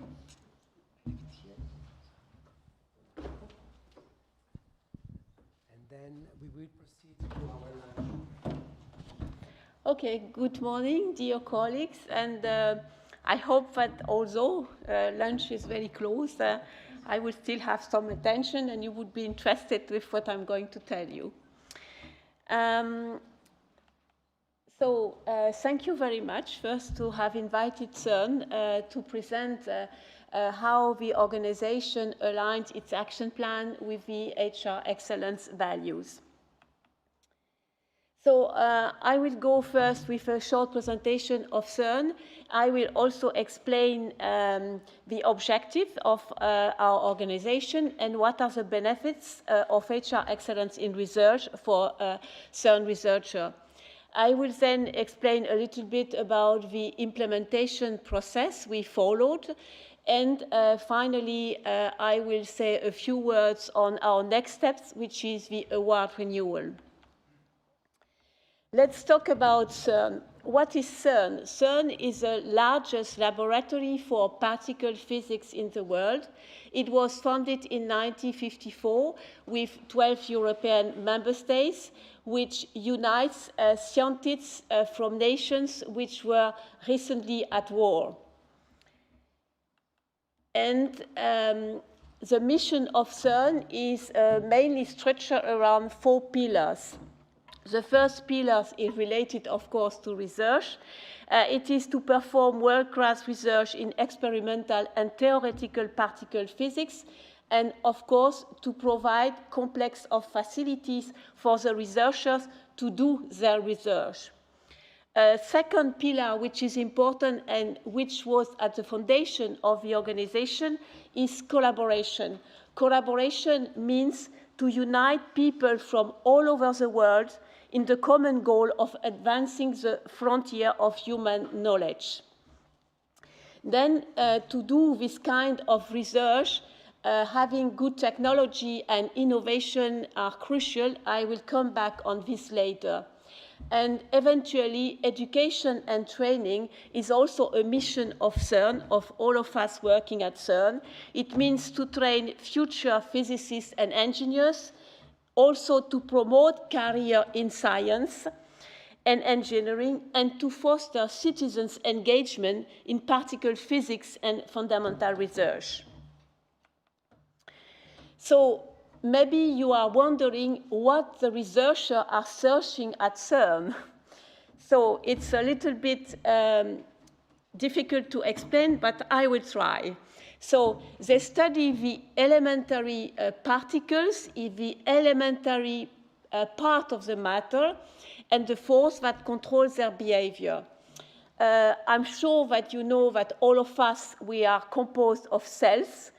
then we will proceed to our lunch. Okay, good morning, dear colleagues, and I hope that although lunch is very close, I will still have some attention and you would be interested with what I'm going to tell you. Thank you very much, first, to have invited CERN to present how the organization aligns its action plan with the HR excellence values. So I will go first with a short presentation of CERN. I will also explain the objective of our organization and what are the benefits of HR excellence in research for a CERN researcher. I will then explain a little bit about the implementation process we followed. And finally, I will say a few words on our next steps, which is the award renewal. Let's talk about CERN. What is CERN? CERN is the largest laboratory for particle physics in the world. It was founded in 1954 with 12 European member states, which unites scientists from nations which were recently at war. And the mission of CERN is mainly structured around 4 pillars. The first pillar is related, of course, to research. It is to perform world-class research in experimental and theoretical particle physics, and, of course, to provide complex of facilities for the researchers to do their research. Second pillar, which is important and which was at the foundation of the organization, is collaboration. Collaboration means to unite people from all over the world in the common goal of advancing the frontier of human knowledge. Then, to do this kind of research, having good technology and innovation are crucial. I will come back on this later. And eventually, education and training is also a mission of CERN, of all of us working at CERN. It means to train future physicists and engineers, also to promote career in science and engineering, and to foster citizens' engagement in particle physics and fundamental research. So maybe you are wondering what the researchers are searching at CERN. So it's a little bit difficult to explain, but I will try. So they study the elementary particles, the elementary part of the matter, and the force that controls their behavior. I'm sure that you know that all of us, we are composed of cells,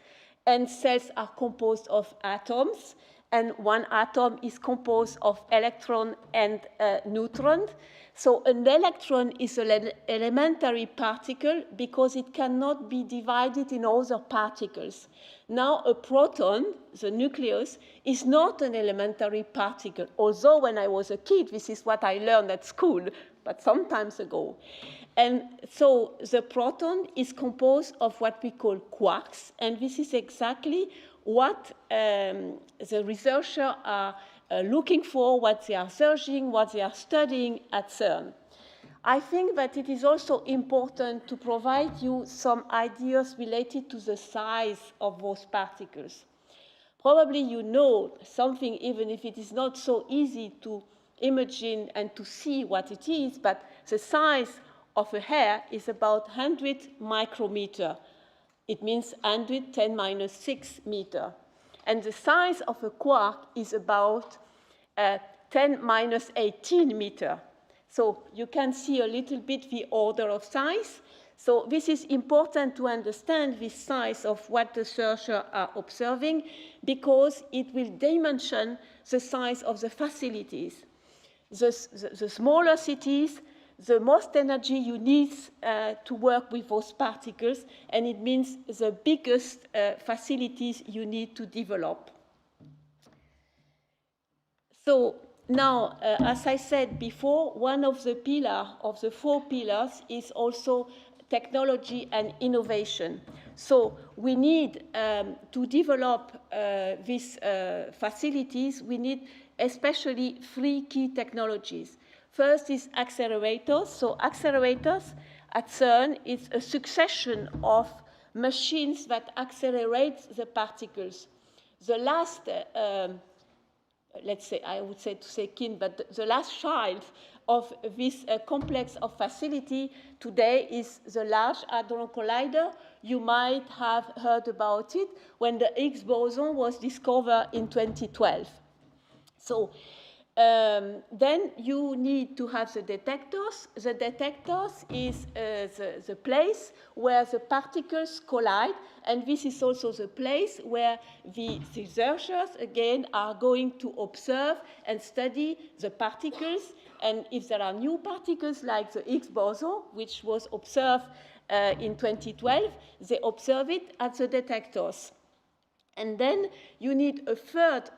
and cells are composed of atoms, and one atom is composed of electron and neutron. So an electron is an elementary particle because it cannot be divided in other particles. Now a proton, the nucleus, is not an elementary particle, although when I was a kid, this is what I learned at school, but some time ago. And so the proton is composed of what we call quarks, and this is exactly what the researchers are looking for, what they are searching, what they are studying at CERN. I think that it is also important to provide you some ideas related to the size of those particles. Probably you know something, even if it is not so easy to imagine and to see what it is, but the size of a hair is about 100 micrometer. It means 110⁻⁶ meter. And the size of a quark is about 10⁻18 meter. So you can see a little bit the order of size. So this is important to understand the size of what the researchers are observing, because it will dimension the size of the facilities. The smaller cities, the most energy you need to work with those particles, and it means the biggest facilities you need to develop. So now, as I said before, one of the pillars of the 4 pillars is also technology and innovation. So we need to develop these facilities, we need especially 3 key technologies. First is accelerators. So accelerators at CERN is a succession of machines that accelerate the particles. The last, let's say, I would say to say kin, but the last child of this complex of facility today is the Large Hadron Collider. You might have heard about it when the Higgs boson was discovered in 2012. So then you need to have the detectors. The detectors is the place where the particles collide, and this is also the place where the researchers, again, are going to observe and study the particles, and if there are new particles like the Higgs boson, which was observed in 2012, they observe it at the detectors. And then you need a third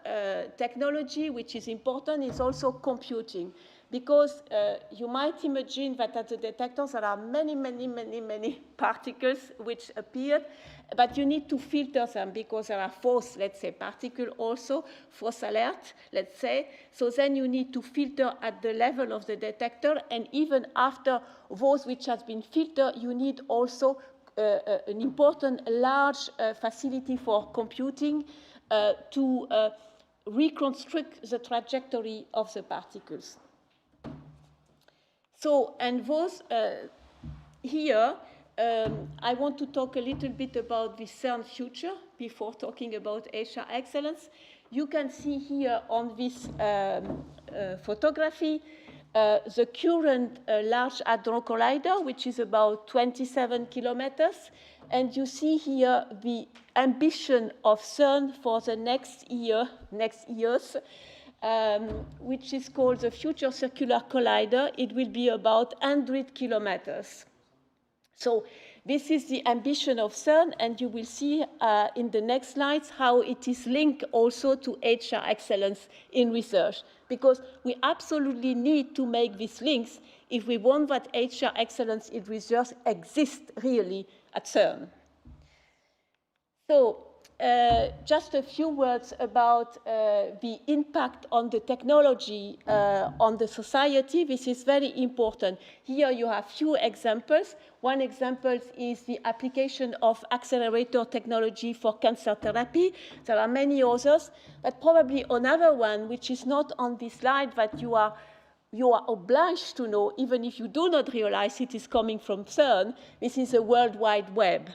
technology, which is important, is also computing. Because you might imagine that at the detectors there are many particles which appear, but you need to filter them because there are false, let's say, particles also, false alert, let's say. So then you need to filter at the level of the detector, and even after those which has been filtered, you need also an important large facility for computing to reconstruct the trajectory of the particles. So, and those here, I want to talk a little bit about the CERN future before talking about HR excellence. You can see here on this photography the current Large Hadron Collider, which is about 27 kilometers. And you see here the ambition of CERN for the next years, which is called the Future Circular Collider. It will be about 100 kilometers. So this is the ambition of CERN, and you will see in the next slides how it is linked also to HR excellence in research, because we absolutely need to make these links if we want that HR excellence in research exists really at CERN. So just a few words about the impact on the technology on the society. This is very important. Here you have few examples. One example is the application of accelerator technology for cancer therapy. There are many others, but probably another one, which is not on this slide, that you are obliged to know, even if you do not realize it is coming from CERN. This is the World Wide Web.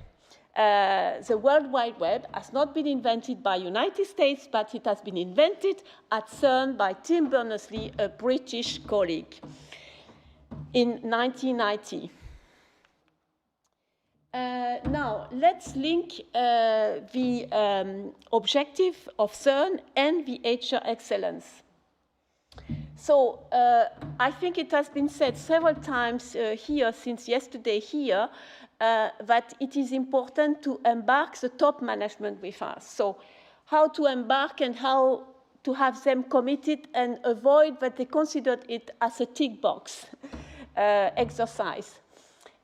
The World Wide Web has not been invented by the United States, but it has been invented at CERN by Tim Berners-Lee, a British colleague, in 1990. Now, let's link the objective of CERN and the HR excellence. So I think it has been said several times here since yesterday here that it is important to embark the top management with us. So how to embark and how to have them committed and avoid that they consider it as a tick box exercise.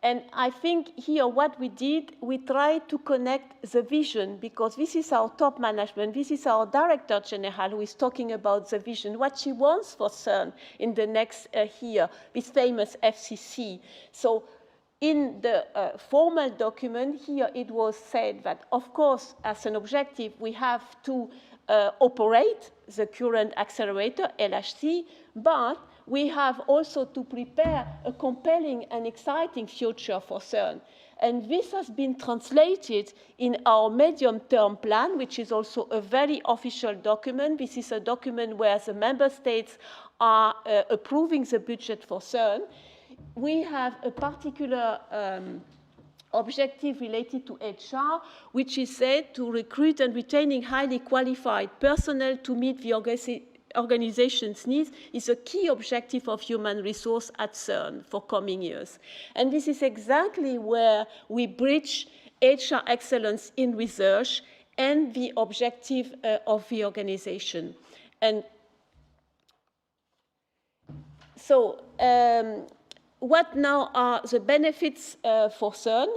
And I think here what we did, we tried to connect the vision, because this is our top management, this is our director general who is talking about the vision, what she wants for CERN in the next year, this famous FCC. So in the formal document here, it was said that, of course, as an objective, we have to operate the current accelerator, LHC, but we have also to prepare a compelling and exciting future for CERN. And this has been translated in our medium-term plan, which is also a very official document. This is a document where the member states are approving the budget for CERN. We have a particular objective related to HR, which is said to recruit and retaining highly qualified personnel to meet the organization's needs is a key objective of human resource at CERN for coming years. And this is exactly where we bridge HR excellence in research and the objective of the organization. And so, what now are the benefits for CERN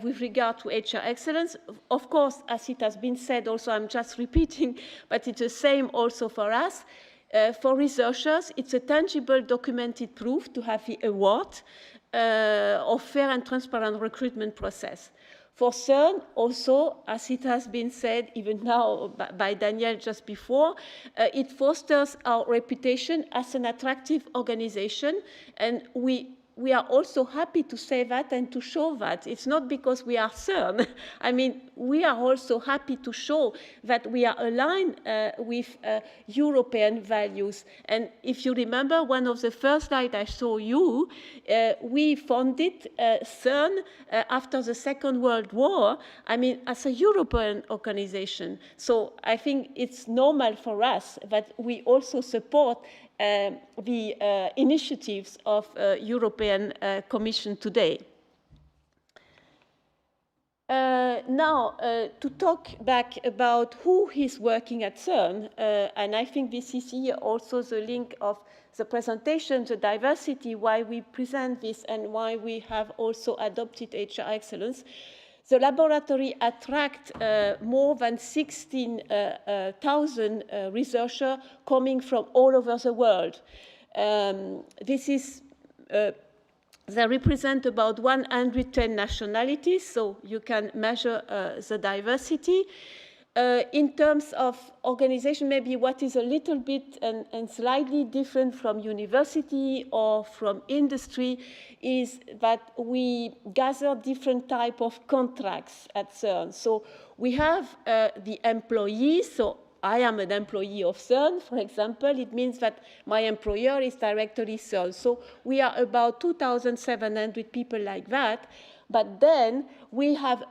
with regard to HR excellence? Of course, as it has been said also, I'm just repeating, but it's the same also for us. For researchers, it's a tangible documented proof to have the award of fair and transparent recruitment process. For CERN, also, as it has been said even now by Daniel just before, it fosters our reputation as an attractive organization, and we are also happy to say that and to show that. It's not because we are CERN. I mean, we are also happy to show that we are aligned with European values. And if you remember, one of the first slides I showed you, we founded CERN after the Second World War, I mean, as a European organization. So I think it's normal for us that we also support the initiatives of European Commission today. Now, to talk back about who is working at CERN, and I think this is here also the link of the presentation, the diversity, why we present this and why we have also adopted HR Excellence. The laboratory attracts more than 16,000 researchers coming from all over the world. They represent about 110 nationalities, so you can measure the diversity. In terms of organization, maybe what is a little bit and slightly different from university or from industry is that we gather different type of contracts at CERN. So we have the employees, so I am an employee of CERN, for example. It means that my employer is directly CERN. So we are about 2,700 people like that. But then we have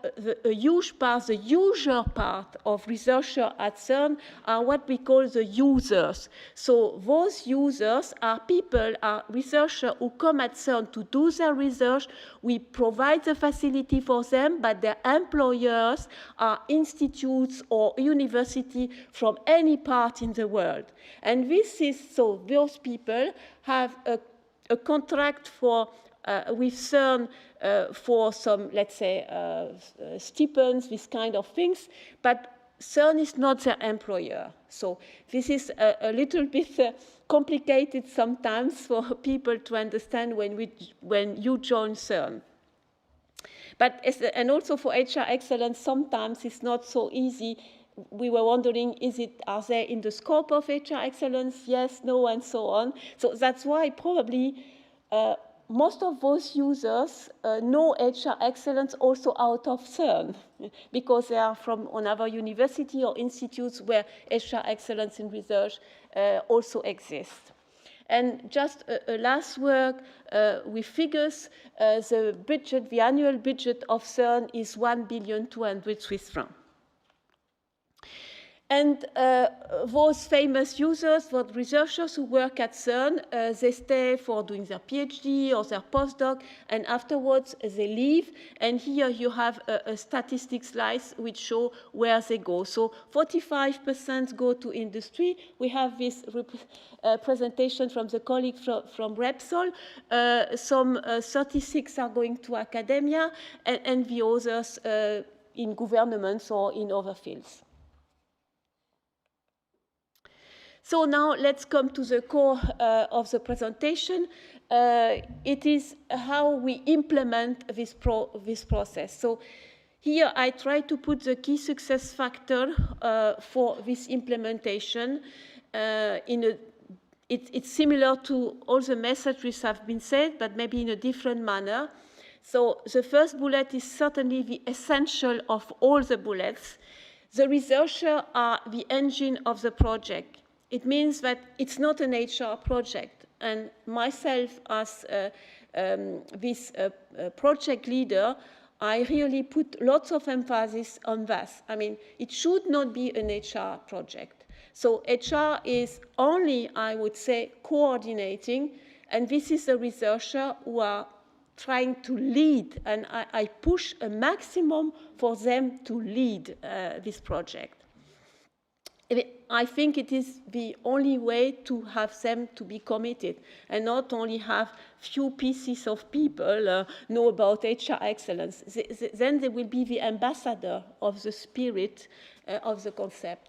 a huge part, the user part of researchers at CERN are what we call the users. So those users are people, are researchers who come at CERN to do their research. We provide the facility for them, but their employers are institutes or university from any part in the world. And this is, so those people have a contract for with CERN for some, let's say, stipends, this kind of things, but CERN is not their employer. So this is a little bit complicated sometimes for people to understand when you join CERN. But and also for HR Excellence, sometimes it's not so easy. We were wondering, are they in the scope of HR Excellence? Yes, no, and so on. So that's why probably most of those users know HR Excellence also out of CERN, because they are from another university or institutes where HR Excellence in research also exists. And just a last word with figures, the budget, the annual budget of CERN is 1,200,000,000 Swiss francs. And those famous users, those researchers who work at CERN, they stay for doing their PhD or their postdoc, and afterwards they leave. And here you have a statistics slice which show where they go. So 45% go to industry. We have this presentation from the colleague from Repsol. Some 36 are going to academia, and the others in governments or in other fields. So now let's come to the core of the presentation. It is how we implement this process. So here I try to put the key success factor for this implementation. It's similar to all the messages have been said, but maybe in a different manner. So the first bullet is certainly the essential of all the bullets. The researchers are the engine of the project. It means that it's not an HR project. And myself, as this project leader, I really put lots of emphasis on that. I mean, it should not be an HR project. So HR is only, I would say, coordinating, and this is the researcher who are trying to lead, and I push a maximum for them to lead this project. I think it is the only way to have them to be committed and not only have few pieces of people know about HR Excellence. Then they will be the ambassador of the spirit of the concept.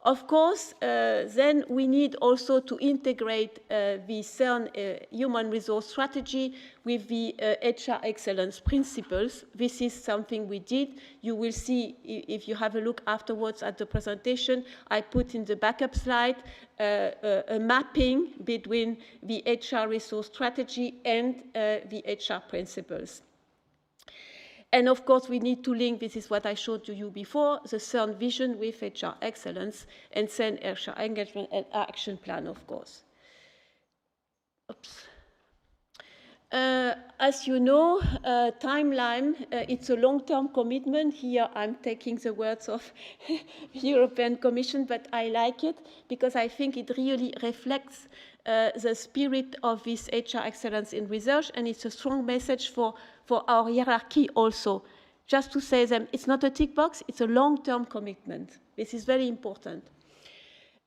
Of course, then we need also to integrate the CERN human resource strategy with the HR excellence principles. This is something we did. You will see, if you have a look afterwards at the presentation, I put in the backup slide a mapping between the HR resource strategy and the HR principles. And of course, we need to link, this is what I showed to you before, the CERN vision with HR excellence and CERN HR engagement and action plan, of course. Oops. As you know, timeline, it's a long-term commitment. Here I'm taking the words of European Commission, but I like it because I think it really reflects the spirit of this HR excellence in research, and it's a strong message for our hierarchy also. Just to say them, it's not a tick box, it's a long-term commitment. This is very important.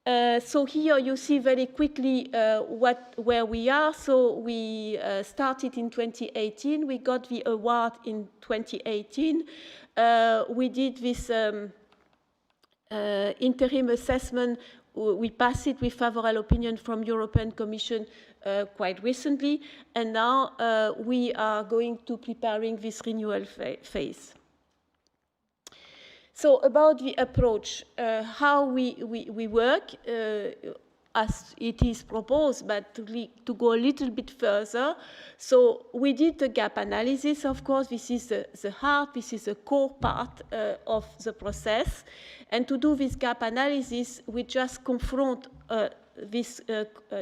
So here you see very quickly where we are. So we started in 2018. We got the award in 2018. We did this interim assessment. We passed it with favorable opinion from European Commission quite recently. And now we are going to preparing this renewal phase. So about the approach, how we work, as it is proposed, but to go a little bit further. So we did the gap analysis, of course. This is the heart, this is the core part of the process. And to do this gap analysis, we just confront this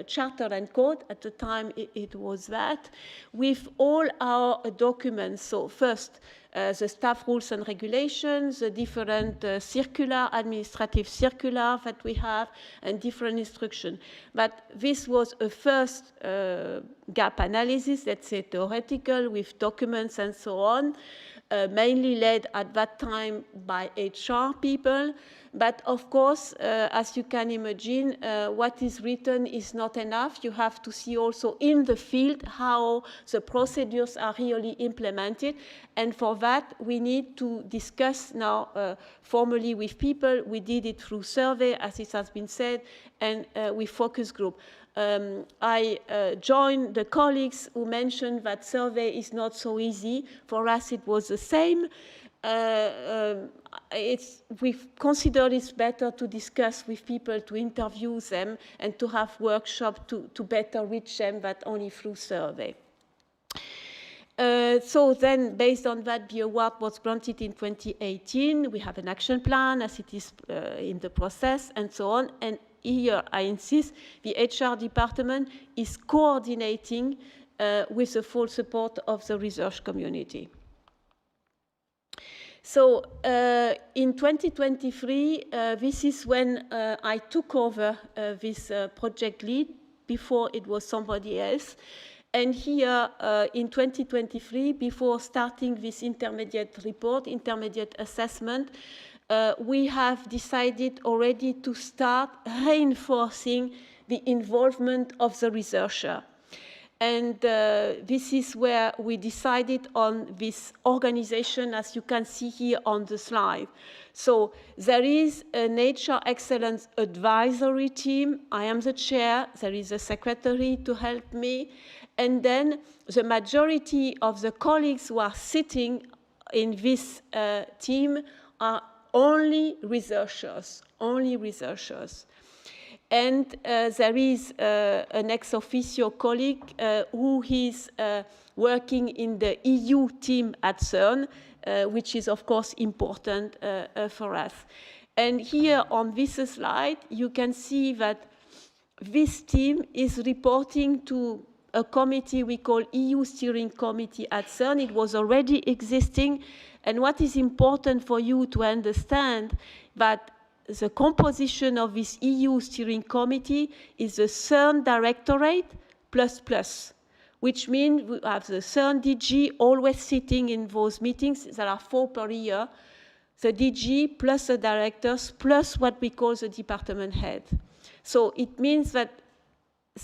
charter and code, at the time it was that, with all our documents. So first, the staff rules and regulations, the different administrative circular that we have, and different instructions. But this was a first gap analysis, let's say theoretical, with documents and so on, mainly led at that time by HR people. But of course, as you can imagine, what is written is not enough. You have to see also in the field how the procedures are really implemented. And for that, we need to discuss now formally with people. We did it through survey, as it has been said, and with focus group. I joined the colleagues who mentioned that survey is not so easy. For us, it was the same. We consider it's better to discuss with people, to interview them, and to have workshops to better reach them than only through survey. So then, based on that, the award was granted in 2018. We have an action plan as it is in the process, and so on. And here, I insist, the HR department is coordinating with the full support of the research community. So in 2023, this is when I took over this project lead. Before it was somebody else. And here in 2023, before starting this intermediate report, intermediate assessment, we have decided already to start reinforcing the involvement of the researcher. And this is where we decided on this organization, as you can see here on the slide. So there is a HR Excellence Advisory Team. I am the chair. There is a secretary to help me. And then the majority of the colleagues who are sitting in this team are only researchers, And there is an ex officio colleague who is working in the EU team at CERN, which is, of course, important for us. And here on this slide, you can see that this team is reporting to a committee we call EU Steering Committee at CERN. It was already existing. And what is important for you to understand that the composition of this EU Steering Committee is the CERN Directorate ++, which means we have the CERN DG always sitting in those meetings. There are 4 per year. The DG plus the directors plus what we call the department head. So it means that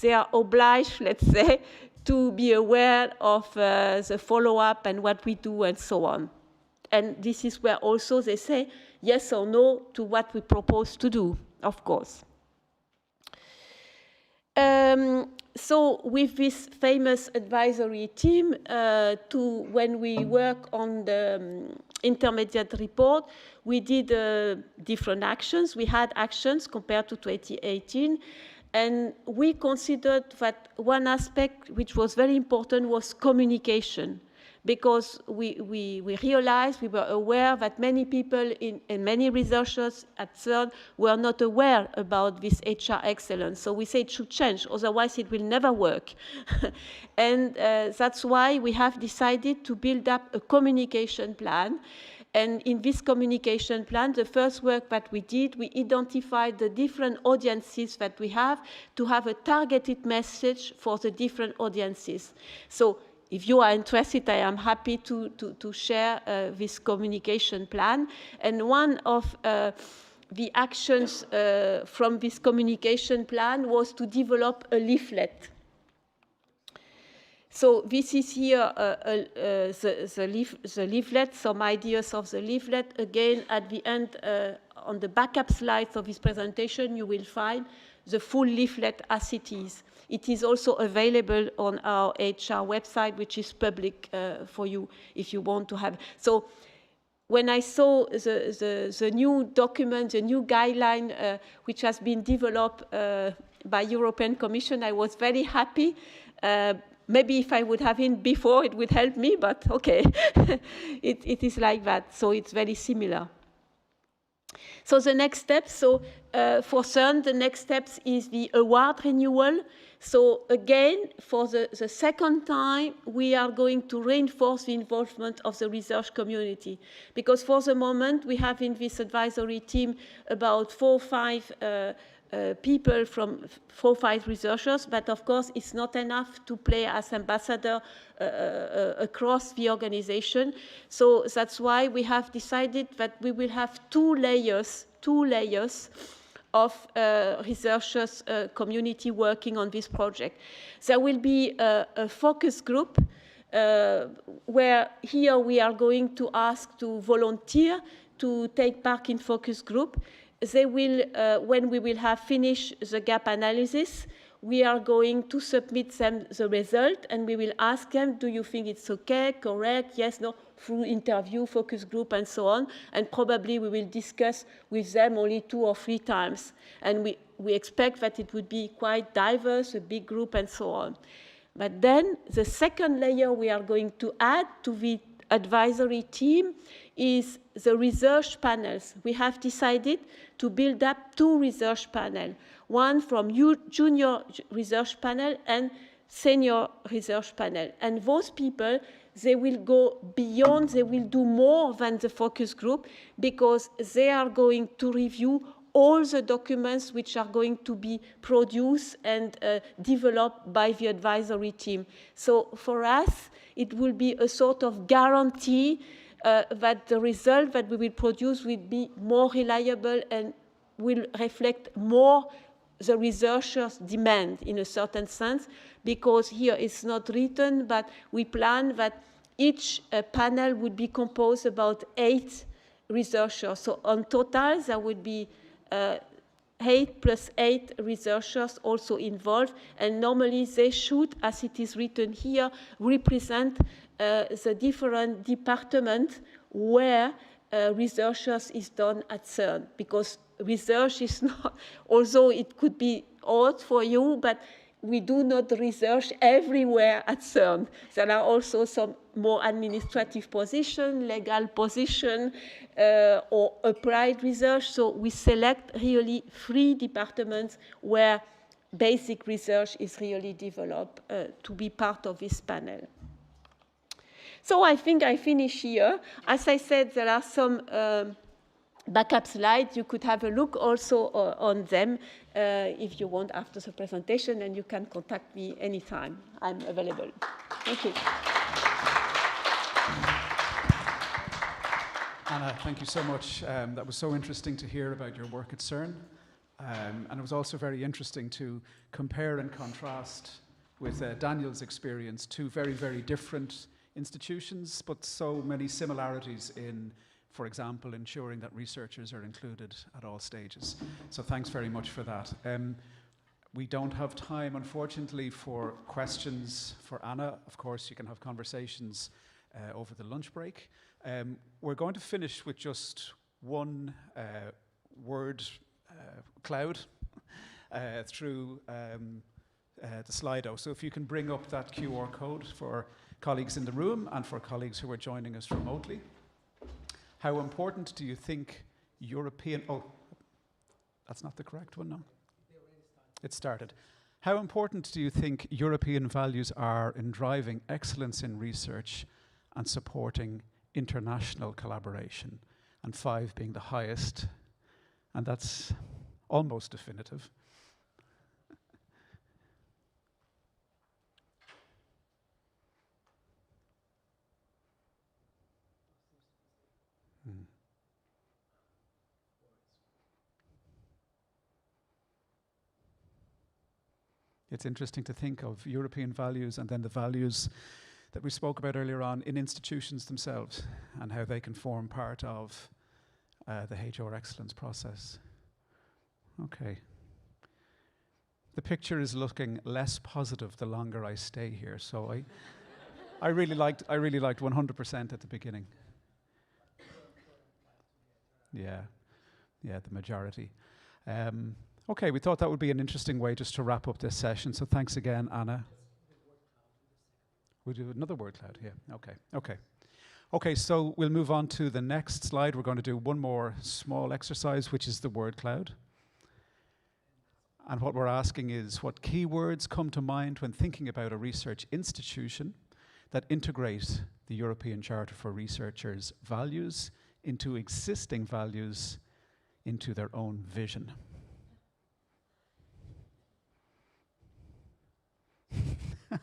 they are obliged, let's say, to be aware of the follow-up and what we do and so on. And this is where also they say yes or no to what we propose to do, of course. So with this famous advisory team, when we work on the intermediate report, we did different actions. We had actions compared to 2018. And we considered that one aspect which was very important was communication, because we realized, we were aware that many people and many researchers at CERN were not aware about this HR excellence. So we say it should change, otherwise it will never work. And that's why we have decided to build up a communication plan. And in this communication plan, the first work that we did, we identified the different audiences that we have to have a targeted message for the different audiences. So if you are interested, I am happy to share this communication plan. And one of the actions from this communication plan was to develop a leaflet. So this is here the leaflet, some ideas of the leaflet. Again, at the end, on the backup slides of this presentation, you will find the full leaflet as it is. It is also available on our HR website, which is public for you if you want to have. So when I saw the new document, the new guideline, which has been developed by European Commission, I was very happy. Maybe if I would have it before, it would help me, but okay, it is like that. So it's very similar. So the next step, for CERN, the next steps is the award renewal. So again, for the second time, we are going to reinforce the involvement of the research community. Because for the moment, we have in this advisory team about 4 or 5 people from 4 or 5 researchers, but of course it's not enough to play as ambassador across the organization. So that's why we have decided that we will have two layers of researchers community working on this project. There will be a focus group where here we are going to ask to volunteer to take part in focus group. They will, when we will have finished the gap analysis, we are going to submit them the result, and we will ask them, do you think it's okay, correct, yes, no, through interview, focus group, and so on. And probably we will discuss with them only 2 or 3 times. And we expect that it would be quite diverse, a big group, and so on. But then the second layer we are going to add to the advisory team is the research panels. We have decided to build up 2 research panels, one from junior research panel and senior research panel. And those people, they will go beyond, they will do more than the focus group, because they are going to review all the documents which are going to be produced and developed by the advisory team. So for us, it will be a sort of guarantee that the result that we will produce will be more reliable and will reflect more the researchers' demand in a certain sense, because here it's not written, but we plan that each panel would be composed about 8 researchers. So on total, there would be 8 plus 8 researchers also involved, and normally they should, as it is written here, represent the different departments where researchers is done at CERN, because research is not, although it could be odd for you, but we do not research everywhere at CERN. There are also some more administrative position, legal position, or applied research. So we select really 3 departments where basic research is really developed to be part of this panel. So I think I finish here. As I said, there are some backup slides. You could have a look also on them if you want after the presentation, and you can contact me anytime. I'm available. Thank you. Anna, thank you so much. That was so interesting to hear about your work at CERN. And it was also very interesting to compare and contrast with Daniel's experience, 2 very, very different institutions, but so many similarities in, for example, ensuring that researchers are included at all stages. So thanks very much for that. We don't have time, unfortunately, for questions for Anna. Of course, you can have conversations over the lunch break. We're going to finish with just one word cloud through the Slido. So if you can bring up that QR code for colleagues in the room and for colleagues who are joining us remotely. How important do you think European... Oh, that's not the correct one, no? It started. How important do you think European values are in driving excellence in research and supporting international collaboration? And 5 being the highest. And that's almost definitive. It's interesting to think of European values and then the values that we spoke about earlier on in institutions themselves and how they can form part of the HR excellence process. Okay. The picture is looking less positive the longer I stay here, so I really liked 100% at the beginning. Yeah, the majority. Okay, we thought that would be an interesting way just to wrap up this session. So thanks again, Anna. We'll do another word cloud here. Okay, so we'll move on to the next slide. We're going to do one more small exercise, which is the word cloud. And what we're asking is, what keywords come to mind when thinking about a research institution that integrate the European Charter for Researchers' values into existing values into their own vision? Modernity.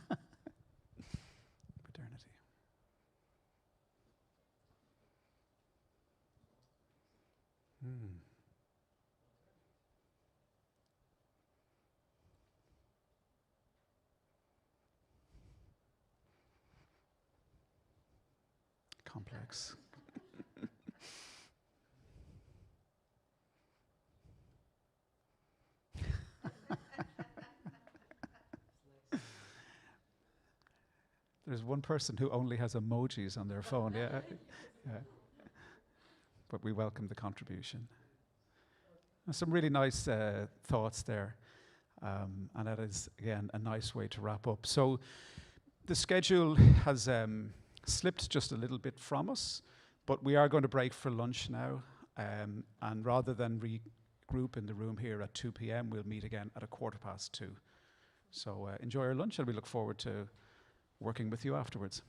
Complex. There's one person who only has emojis on their phone, yeah. But we welcome the contribution. Some really nice thoughts there, and that is, again, a nice way to wrap up. So the schedule has slipped just a little bit from us, but we are going to break for lunch now, and rather than regroup in the room here at 2 p.m., we'll meet again at 2:15. So enjoy your lunch, and we look forward to working with you afterwards.